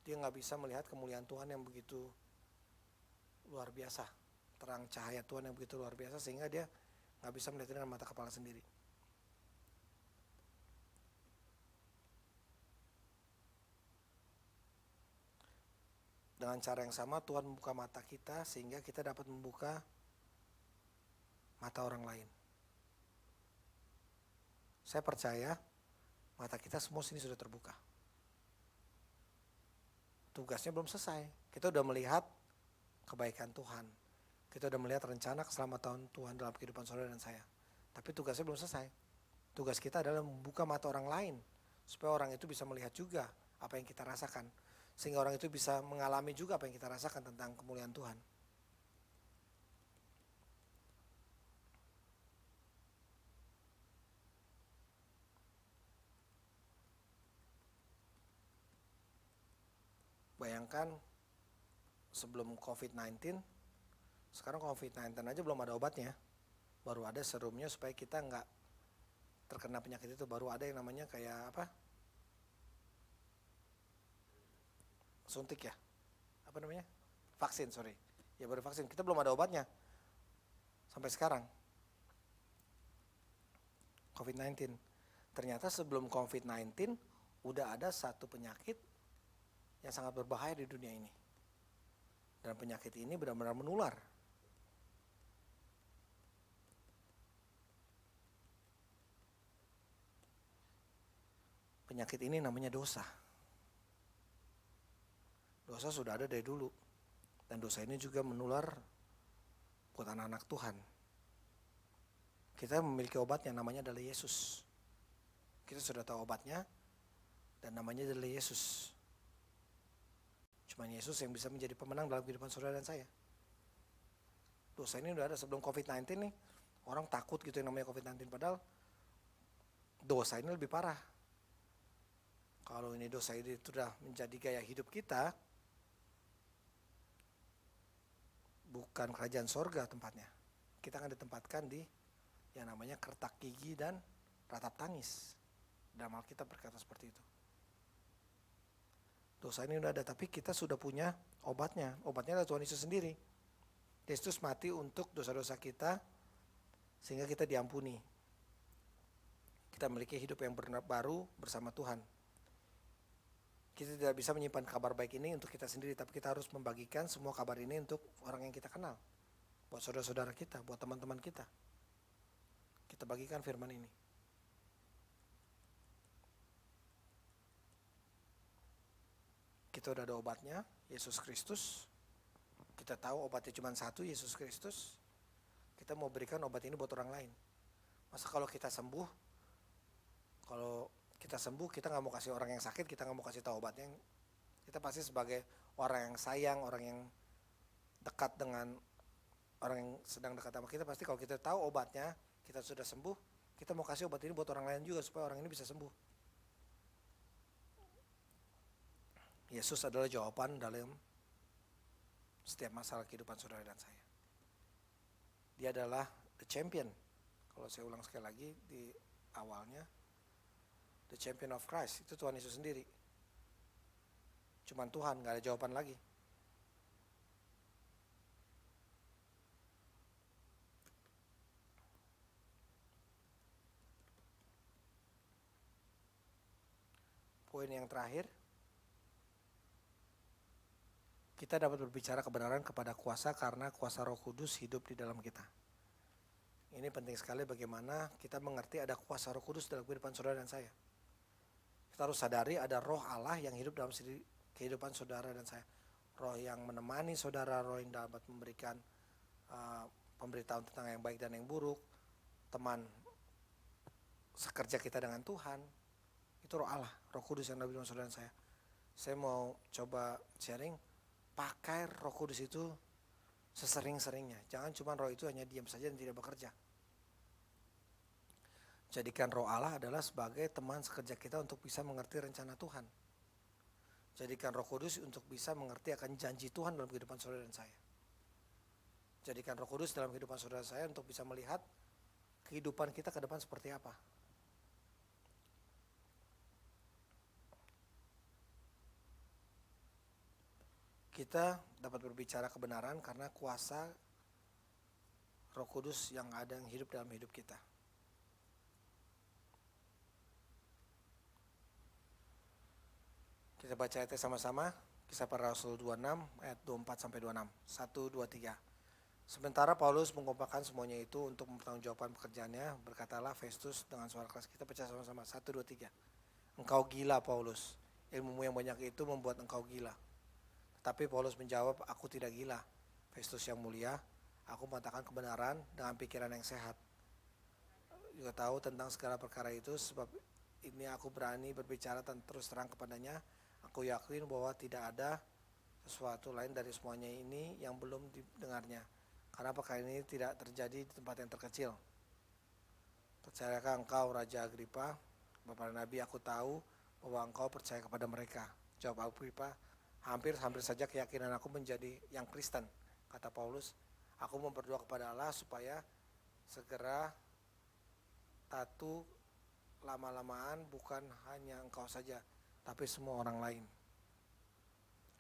Dia gak bisa melihat kemuliaan Tuhan yang begitu luar biasa, terang cahaya Tuhan yang begitu luar biasa, sehingga dia gak bisa melihat dengan mata kepala sendiri. Dengan cara yang sama Tuhan membuka mata kita sehingga kita dapat membuka mata orang lain. Saya percaya mata kita semua sini sudah terbuka. Tugasnya belum selesai. Kita sudah melihat kebaikan Tuhan. Kita sudah melihat rencana keselamatan Tuhan dalam kehidupan saudara dan saya. Tapi tugasnya belum selesai. Tugas kita adalah membuka mata orang lain supaya orang itu bisa melihat juga apa yang kita rasakan. Sehingga orang itu bisa mengalami juga apa yang kita rasakan tentang kemuliaan Tuhan. Bayangkan sebelum COVID-19, sekarang COVID-19 aja belum ada obatnya. Baru ada serumnya supaya kita nggak terkena penyakit itu. Baru ada yang namanya kayak apa? Suntik ya, apa namanya, vaksin, ya baru vaksin, kita belum ada obatnya sampai sekarang. COVID-19, ternyata sebelum COVID-19 udah ada satu penyakit yang sangat berbahaya di dunia ini, dan penyakit ini benar-benar menular. Penyakit ini namanya dosa. Dosa sudah ada dari dulu. Dan dosa ini juga menular buat anak-anak Tuhan. Kita memiliki obatnya, namanya adalah Yesus. Kita sudah tahu obatnya dan namanya adalah Yesus. Cuman Yesus yang bisa menjadi pemenang dalam kehidupan saudara dan saya. Dosa ini udah ada sebelum COVID-19 nih. Orang takut gitu yang namanya COVID-19, padahal dosa ini lebih parah. Kalau ini dosa ini sudah menjadi gaya hidup kita, bukan kerajaan sorga tempatnya. Kita akan ditempatkan di yang namanya kertak gigi dan ratap tangis. Dalam Alkitab berkata seperti itu. Dosa ini udah ada, tapi kita sudah punya obatnya. Obatnya adalah Tuhan Yesus sendiri. Yesus mati untuk dosa-dosa kita sehingga kita diampuni. Kita memiliki hidup yang baru bersama Tuhan. Kita tidak bisa menyimpan kabar baik ini untuk kita sendiri, tapi kita harus membagikan semua kabar ini untuk orang yang kita kenal. Buat saudara-saudara kita, buat teman-teman kita. Kita bagikan firman ini. Kita udah ada obatnya, Yesus Kristus. Kita tahu obatnya cuma satu, Yesus Kristus. Kita mau berikan obat ini buat orang lain. Masa kalau kita sembuh, kita nggak mau kasih orang yang sakit, kita nggak mau kasih tahu obatnya. Kita pasti sebagai orang yang sayang, orang yang dekat dengan orang yang sedang dekat sama kita, pasti kalau kita tahu obatnya, kita sudah sembuh, kita mau kasih obat ini buat orang lain juga supaya orang ini bisa sembuh. Yesus adalah jawaban dalam setiap masalah kehidupan saudara dan saya. Dia adalah the champion. Kalau saya ulang sekali lagi di awalnya, the champion of Christ, itu Tuhan Yesus sendiri. Cuman Tuhan, gak ada jawaban lagi. Poin yang terakhir, kita dapat berbicara kebenaran kepada kuasa karena kuasa Roh Kudus hidup di dalam kita. Ini penting sekali bagaimana kita mengerti ada kuasa Roh Kudus dalam kehidupan saudara dan saya. Kita harus sadari ada roh Allah yang hidup dalam kehidupan saudara dan saya. roh yang menemani saudara, roh yang dapat memberikan pemberitahuan tentang yang baik dan yang buruk, teman sekerja kita dengan Tuhan, itu roh Allah, roh kudus yang ada dalam saudara dan saya. Saya mau coba sharing, pakai roh kudus itu sesering-seringnya. Jangan cuma roh itu hanya diam saja dan tidak bekerja. Jadikan roh Allah adalah sebagai teman sekerja kita untuk bisa mengerti rencana Tuhan. Jadikan roh kudus untuk bisa mengerti akan janji Tuhan dalam kehidupan saudara dan saya. Jadikan roh kudus dalam kehidupan saudara dan saya untuk bisa melihat kehidupan kita ke depan seperti apa. Kita dapat berbicara kebenaran karena kuasa Roh Kudus yang ada yang hidup dalam hidup kita. Kita baca ayatnya sama-sama. Kisah Para Rasul 26 ayat 24 sampai 26. 1, 2, 3. Sementara Paulus mengumpulkan semuanya itu untuk mempertanggungjawabkan pekerjaannya, berkatalah Festus dengan suara keras. Kita baca sama-sama. 1, 2, 3. Engkau gila, Paulus. Ilmumu yang banyak itu membuat engkau gila. Tapi Paulus menjawab, aku tidak gila. Festus yang mulia, aku mengatakan kebenaran dengan pikiran yang sehat. Juga tahu tentang segala perkara itu, sebab ini aku berani berbicara dan terus terang kepadanya. Aku yakin bahwa tidak ada sesuatu lain dari semuanya ini yang belum didengarnya. Karena perkara ini tidak terjadi di tempat yang terkecil. Percayakah engkau, Raja Agripa, Bapak Nabi, aku tahu bahwa engkau percaya kepada mereka. Jawab Agripa, hampir saja keyakinan aku menjadi yang Kristen. Kata Paulus, aku berdoa kepada Allah supaya segera tatu lama-lamaan bukan hanya engkau saja, tapi semua orang lain.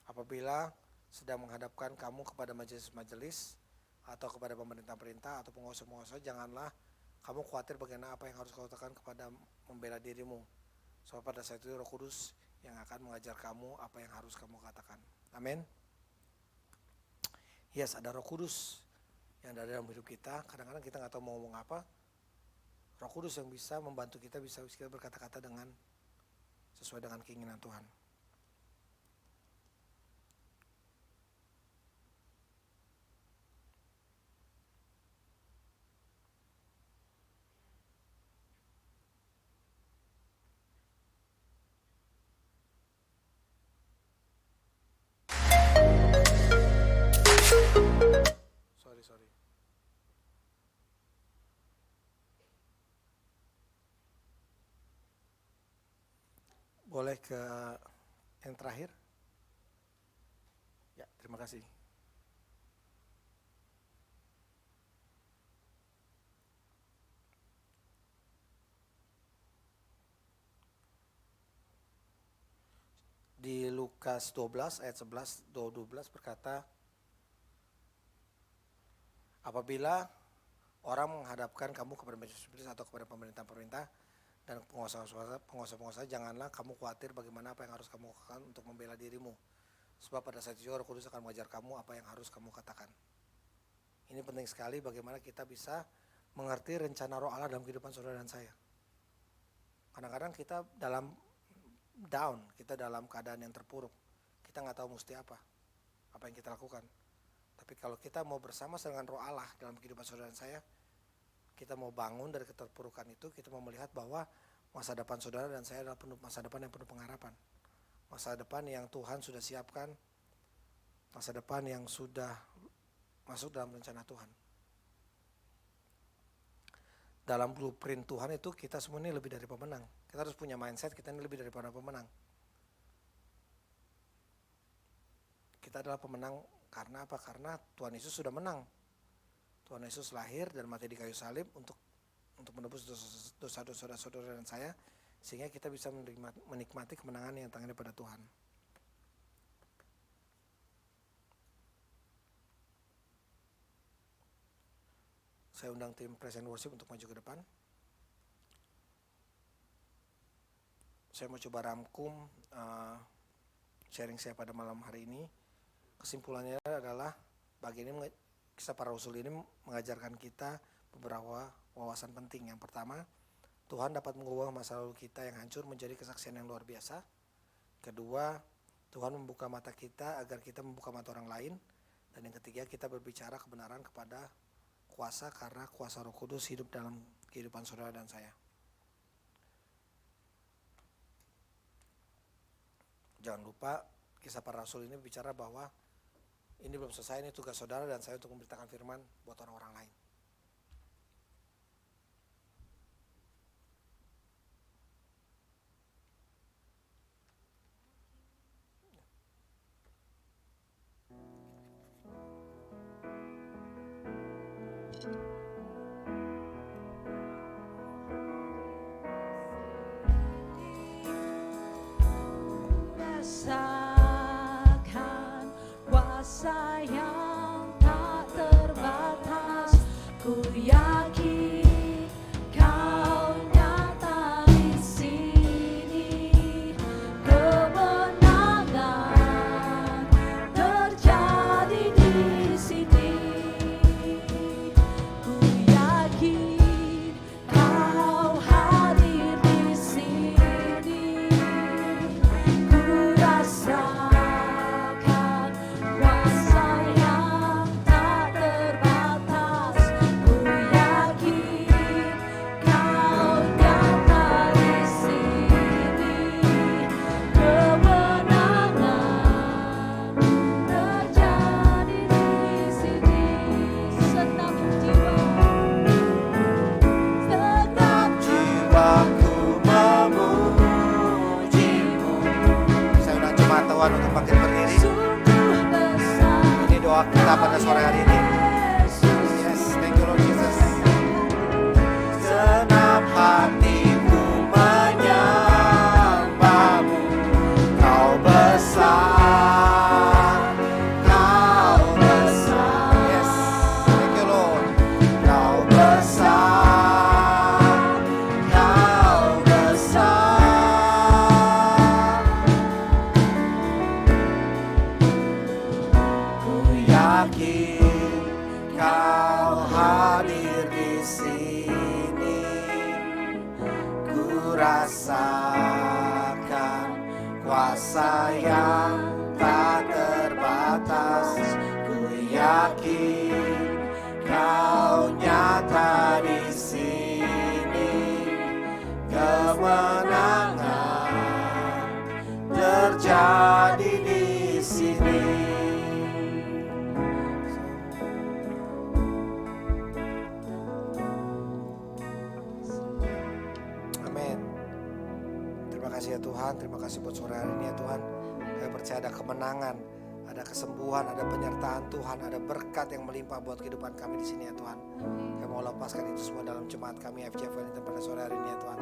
Apabila sedang menghadapkan kamu kepada majelis-majelis atau kepada pemerintah-pemerintah atau penguasa-penguasa, janganlah kamu khawatir bagaimana apa yang harus kau katakan kepada membela dirimu. Sebab pada saat itu Roh Kudus yang akan mengajar kamu apa yang harus kamu katakan. Amin. Yes, ada Roh Kudus yang ada dalam hidup kita. Kadang-kadang kita nggak tahu mau ngomong apa. Roh Kudus yang bisa membantu kita bisa berkata-kata dengan sesuai dengan keinginan Tuhan. Sorry. Boleh ke yang terakhir? Ya, terima kasih. Di Lukas 12 ayat 11, 12 berkata, apabila orang menghadapkan kamu kepada majelis atau kepada pemerintah-pemerintah dan penguasa-penguasa, janganlah kamu khawatir bagaimana apa yang harus kamu lakukan untuk membela dirimu. Sebab pada saat itu Roh Kudus akan mengajar kamu apa yang harus kamu katakan. Ini penting sekali bagaimana kita bisa mengerti rencana Roh Allah dalam kehidupan saudara dan saya. Kadang-kadang kita dalam down, kita dalam keadaan yang terpuruk. Kita nggak tahu mesti apa yang kita lakukan. Tapi kalau kita mau bersama dengan Roh Allah dalam kehidupan saudara dan saya, kita mau bangun dari keterpurukan itu, kita mau melihat bahwa masa depan saudara dan saya adalah masa depan yang penuh pengharapan. Masa depan yang Tuhan sudah siapkan, masa depan yang sudah masuk dalam rencana Tuhan. Dalam blueprint Tuhan itu kita semua ini lebih dari pemenang. Kita harus punya mindset kita ini lebih daripada pemenang. Kita adalah pemenang karena apa? Karena Tuhan Yesus sudah menang. Tuhan Yesus lahir dan mati di kayu salib untuk menebus dosa-dosa saudara dan saya, sehingga kita bisa menikmati kemenangan yang datang daripada Tuhan. Saya undang tim Praise and Worship untuk maju ke depan. Saya mau coba rangkum sharing saya pada malam hari ini. Kesimpulannya adalah bagian ini, Kisah Para Rasul ini mengajarkan kita beberapa wawasan penting. Yang pertama, Tuhan dapat mengubah masa lalu kita yang hancur menjadi kesaksian yang luar biasa. Kedua, Tuhan membuka mata kita agar kita membuka mata orang lain. Dan yang ketiga, kita berbicara kebenaran kepada kuasa, karena kuasa Roh Kudus hidup dalam kehidupan saudara dan saya. Jangan lupa Kisah Para Rasul ini bicara bahwa ini belum selesai, ini tugas saudara dan saya untuk memberitakan firman buat orang-orang lain. Rasakan kuasa yang tak terbatas. Ku yakin Kau nyata di sini. Kemenangan terjadi di sini. Ku yakin Kau hadir di sini. Ku rasakan kuasa yang tak terbatas. Ku yakin Kau nyata di sini. Kemenangan terjadi di sini. Senang jiwa, Tetap jiwaku memujimu. Saya undang jemaat Tuhan untuk bangkit berdiri. sungguh besar. Ini doa kita pada sore hari ini. Yes, thank you Lord Jesus. Senap hatiku menyembahmu. Kau besar, Kau besar. Yes, thank you Lord. Kau besar, Kau besar. Ku yakin Kau hadir di sini. Ku rasakan kuasa yang tak terbatas. Ku yakin Kau nyata di sini. Kemenangan terjadi di sini. Amin. Terima kasih ya Tuhan, terima kasih buat sore hari ini ya Tuhan. Kami percaya ada kemenangan, ada kesembuhan, ada penyertaan Tuhan, ada berkat yang melimpah buat kehidupan kami di sini ya Tuhan. Kami mau lepaskan itu semua dalam jemaat kami FJF Wellington pada sore hari ini ya Tuhan.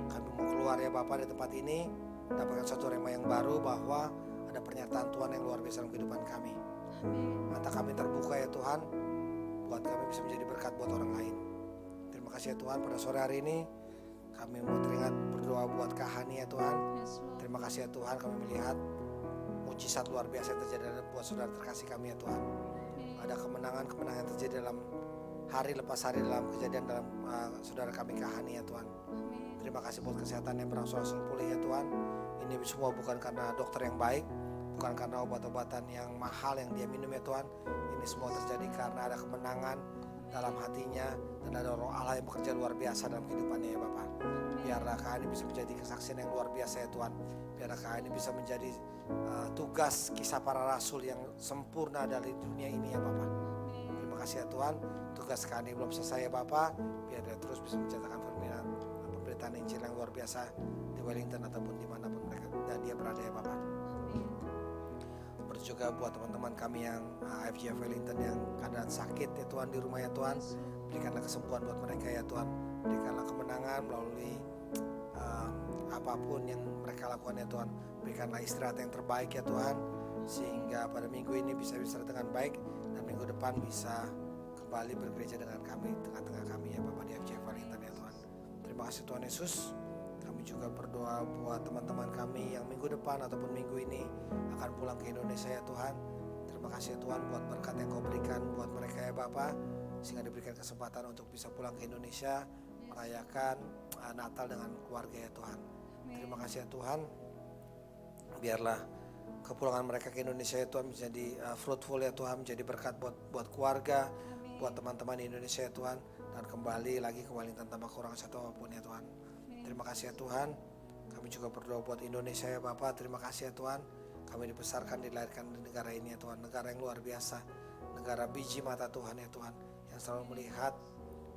Kami mau keluar ya Bapak dari tempat ini, dapatkan suatu rema yang baru bahwa ada pernyataan Tuhan yang luar biasa dalam kehidupan kami. Mata kami terbuka ya Tuhan, buat kami bisa menjadi berkat buat orang lain. Terima kasih ya Tuhan, pada sore hari ini kami mau teringat berdoa buat Kahani ya Tuhan. Terima kasih ya Tuhan, kami melihat mujizat luar biasa yang terjadi buat saudara terkasih kami ya Tuhan. Ada kemenangan-kemenangan yang terjadi dalam hari lepas hari dalam kejadian dalam saudara kami Kahani ya Tuhan. Terima kasih buat kesehatan yang berangsur-angsur pulih ya Tuhan. Ini semua bukan karena dokter yang baik, bukan karena obat-obatan yang mahal yang dia minum ya Tuhan. Ini semua terjadi karena ada kemenangan dalam hatinya dan ada Roh Allah yang bekerja luar biasa dalam kehidupannya ya Bapak. Biarlah Kahani bisa menjadi kesaksian yang luar biasa ya Tuhan. Biarlah Kahani bisa menjadi tugas kisah para rasul yang sempurna dari dunia ini ya Bapak. Terima kasih ya Tuhan. Tugas Kahani belum selesai ya Bapak. Biar dia terus bisa mencetakkan pemberitaan Injil yang luar biasa di Wellington ataupun dimanapun mereka dan dia berada ya Bapak. Juga buat teman-teman kami yang FJF Wellington yang keadaan sakit ya Tuhan di rumah ya Tuhan, berikanlah kesembuhan buat mereka ya Tuhan, berikanlah kemenangan melalui apapun yang mereka lakukan ya Tuhan, berikanlah istirahat yang terbaik ya Tuhan, sehingga pada minggu ini bisa beristirahat dengan baik dan minggu depan bisa kembali bergereja dengan kami, tengah-tengah kami ya Bapak di FJF Wellington ya Tuhan. Terima kasih Tuhan Yesus. Kami juga berdoa buat teman-teman kami yang minggu depan ataupun minggu ini akan pulang ke Indonesia ya Tuhan. Terima kasih ya Tuhan buat berkat yang Kau berikan buat mereka ya Bapa, sehingga diberikan kesempatan untuk bisa pulang ke Indonesia merayakan Natal dengan keluarga ya Tuhan. Terima kasih ya Tuhan. Biarlah kepulangan mereka ke Indonesia ya Tuhan menjadi fruitful ya Tuhan, menjadi berkat buat keluarga, buat teman-teman di Indonesia ya Tuhan, dan kembali lagi ke Wellington tanpa kurang satu apapun ya Tuhan. Terima kasih ya Tuhan. Kami juga berdoa buat Indonesia ya Bapak. Terima kasih ya Tuhan. Kami dibesarkan, dilahirkan di negara ini ya Tuhan, negara yang luar biasa, negara biji mata Tuhan ya Tuhan, yang selalu melihat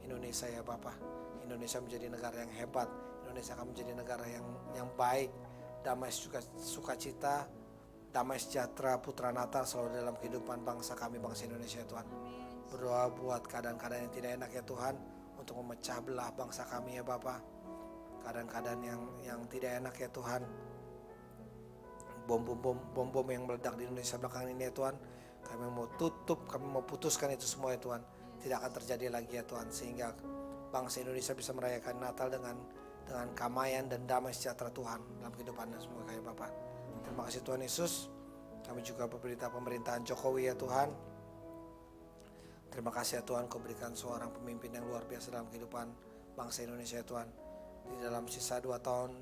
Indonesia ya Bapak. Indonesia menjadi negara yang hebat. Indonesia akan menjadi negara yang baik, damai sukacita, damai sejahtera, putra Natal selalu dalam kehidupan bangsa kami, bangsa Indonesia ya Tuhan. Berdoa buat keadaan-keadaan yang tidak enak ya Tuhan, untuk memecah belah bangsa kami ya Bapak. Keadaan-keadaan yang tidak enak ya Tuhan, bom-bom yang meledak di Indonesia belakangan ini ya Tuhan, kami mau tutup, kami mau putuskan itu semua ya Tuhan, tidak akan terjadi lagi ya Tuhan, sehingga bangsa Indonesia bisa merayakan Natal dengan kamaian dan damai sejahtera Tuhan dalam kehidupan semua kayak Bapak. Terima kasih Tuhan Yesus. Kami juga berberita pemerintahan Jokowi ya Tuhan. Terima kasih ya Tuhan, Kau berikan seorang pemimpin yang luar biasa dalam kehidupan bangsa Indonesia ya Tuhan. Di dalam sisa 2 tahun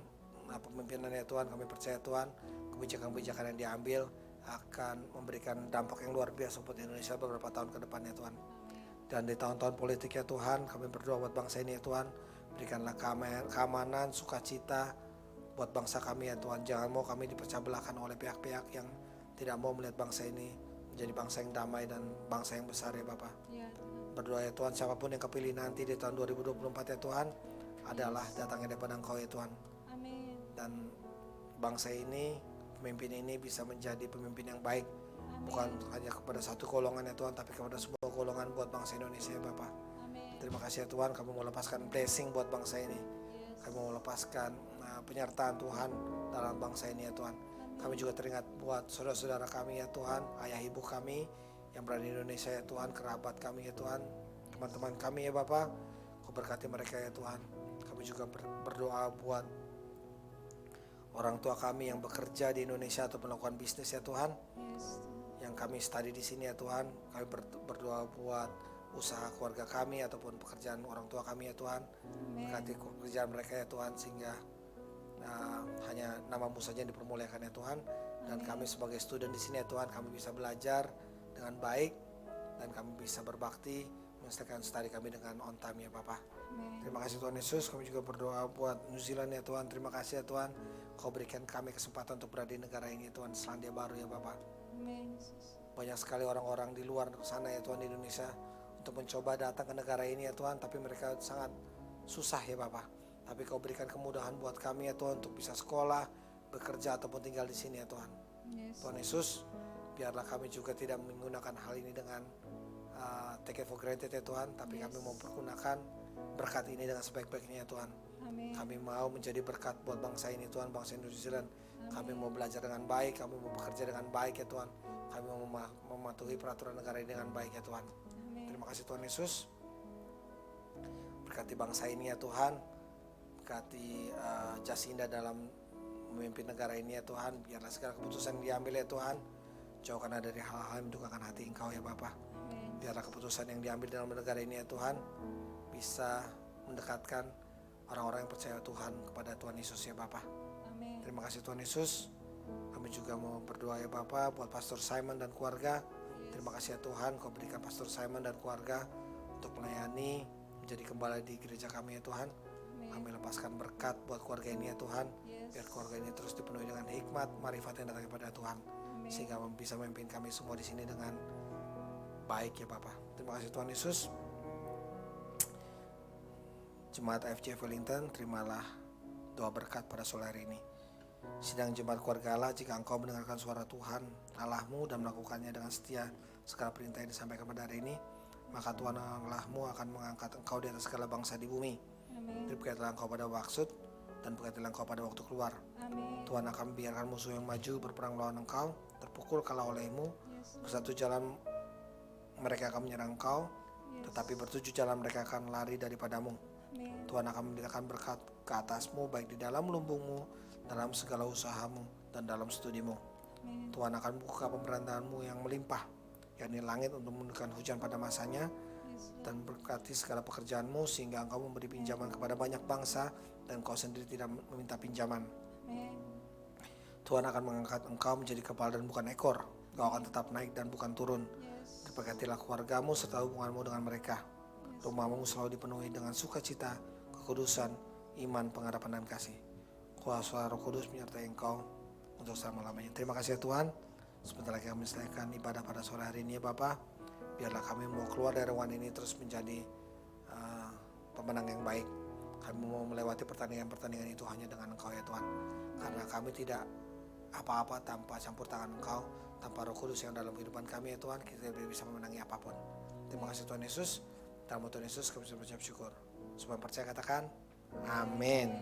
pemimpinan ya Tuhan, kami percaya Tuhan, kebijakan-kebijakan yang diambil akan memberikan dampak yang luar biasa buat Indonesia beberapa tahun ke depan ya Tuhan. Dan di tahun-tahun politik ya Tuhan, kami berdoa buat bangsa ini ya Tuhan, berikanlah keamanan, sukacita buat bangsa kami ya Tuhan. Jangan mau kami dipecah belahkan oleh pihak-pihak yang tidak mau melihat bangsa ini menjadi bangsa yang damai dan bangsa yang besar ya Bapak. Berdoa ya Tuhan, siapapun yang kepilih nanti di tahun 2024 ya Tuhan, adalah datangnya daripada Engkau ya Tuhan. Dan bangsa ini, pemimpin ini bisa menjadi pemimpin yang baik, bukan hanya kepada satu golongan ya Tuhan, tapi kepada sebuah golongan buat bangsa Indonesia ya Bapak. Terima kasih ya Tuhan, kami mau lepaskan blessing buat bangsa ini. Kami mau lepaskan penyertaan Tuhan dalam bangsa ini ya Tuhan. Kami juga teringat buat saudara-saudara kami ya Tuhan, ayah ibu kami yang berada di Indonesia ya Tuhan, kerabat kami ya Tuhan, teman-teman kami ya Bapak. Kau berkati mereka ya Tuhan. Kami juga berdoa buat orang tua kami yang bekerja di Indonesia atau melakukan bisnis ya Tuhan, yang kami study di sini ya Tuhan. Kami berdoa buat usaha keluarga kami ataupun pekerjaan orang tua kami ya Tuhan. Berkati pekerjaan mereka ya Tuhan, sehingga hanya nama-Mu saja yang dipermuliakan ya Tuhan. Dan kami sebagai student di sini ya Tuhan, kami bisa belajar dengan baik dan kami bisa berbakti menyelesaikan studi kami dengan on time ya Bapak. Terima kasih Tuhan Yesus. Kami juga berdoa buat New Zealand ya Tuhan. Terima kasih ya Tuhan, Kau berikan kami kesempatan untuk berada di negara ini ya Tuhan, Selandia Baru ya Bapak. Banyak sekali orang-orang di luar sana ya Tuhan, di Indonesia, untuk mencoba datang ke negara ini ya Tuhan, tapi mereka sangat susah ya Bapak. Tapi Kau berikan kemudahan buat kami ya Tuhan, untuk bisa sekolah, bekerja ataupun tinggal di sini ya Tuhan. Tuhan Yesus, biarlah kami juga tidak menggunakan hal ini dengan take it for granted ya Tuhan, tapi kami mau pergunakan berkat ini dengan sebaik-baiknya ya Tuhan. Kami mau menjadi berkat buat bangsa ini Tuhan, bangsa New Zealand. Kami mau belajar dengan baik, kami mau bekerja dengan baik ya Tuhan. Kami mau mematuhi peraturan negara ini dengan baik ya Tuhan. Terima kasih Tuhan Yesus. Berkati bangsa ini ya Tuhan. Berkati Jacinda dalam memimpin negara ini ya Tuhan. Biarlah segala keputusan yang diambil ya Tuhan, jauhkanlah dari hal-hal yang mendukakan hati Engkau ya Bapa. Biarlah keputusan yang diambil dalam negara ini ya Tuhan bisa mendekatkan orang-orang yang percaya Tuhan kepada Tuhan Yesus ya Bapa. Terima kasih Tuhan Yesus. Kami juga mau berdoa ya Bapa buat Pastor Simon dan keluarga. Terima kasih ya Tuhan, Kau berikan Pastor Simon dan keluarga untuk melayani, menjadi gembala di gereja kami ya Tuhan. Kami lepaskan berkat buat keluarga ini ya Tuhan. Biar keluarga ini terus dipenuhi dengan hikmat, marifat yang datang daripada Tuhan, sehingga bisa memimpin kami semua di sini dengan baik ya Bapa. Terima kasih Tuhan Yesus. Jemaat IFGF Wellington, terimalah doa berkat pada sore hari ini. Sidang jemaat keluarga Allah, jika engkau mendengarkan suara Tuhan Allahmu dan melakukannya dengan setia segala perintah yang disampaikan pada hari ini, maka Tuhan Allahmu akan mengangkat engkau di atas segala bangsa di bumi. Berkatilah engkau pada maksud dan berkatilah engkau pada waktu keluar. Tuhan akan membiarkan musuh yang maju berperang melawan engkau, terpukul kalah olehmu. Bersatu jalan mereka akan menyerang engkau, tetapi bertujuh jalan mereka akan lari daripadamu. Tuhan akan memberikan berkat ke atasmu, baik di dalam lumbungmu, dalam segala usahamu, dan dalam studimu. Tuhan akan buka pemberantaanmu yang melimpah, yakni langit untuk menurunkan hujan pada masanya, dan berkati segala pekerjaanmu, sehingga engkau memberi pinjaman kepada banyak bangsa, dan kau sendiri tidak meminta pinjaman. Tuhan akan mengangkat engkau menjadi kepala dan bukan ekor. Engkau akan tetap naik dan bukan turun. Berkatilah keluargamu serta hubunganmu dengan mereka. Rumahmu selalu dipenuhi dengan sukacita, kekudusan, iman, pengharapan dan kasih. Kuasa Roh Kudus menyertai engkau untuk selama-lamanya. Terima kasih ya Tuhan. Sebentar lagi kami selesaikan ibadah pada sore hari ini ya Bapa. Biarlah kami mau keluar dari ruangan ini terus menjadi pemenang yang baik. Kami mau melewati pertandingan-pertandingan itu hanya dengan Engkau ya Tuhan. Karena kami tidak apa-apa tanpa campur tangan Engkau, tanpa Roh Kudus yang dalam kehidupan kami ya Tuhan, kita tidak bisa memenangi apapun. Terima kasih Tuhan Yesus. Dalam Tuhan Yesus kami bersyukur. Supaya percaya katakan, amin.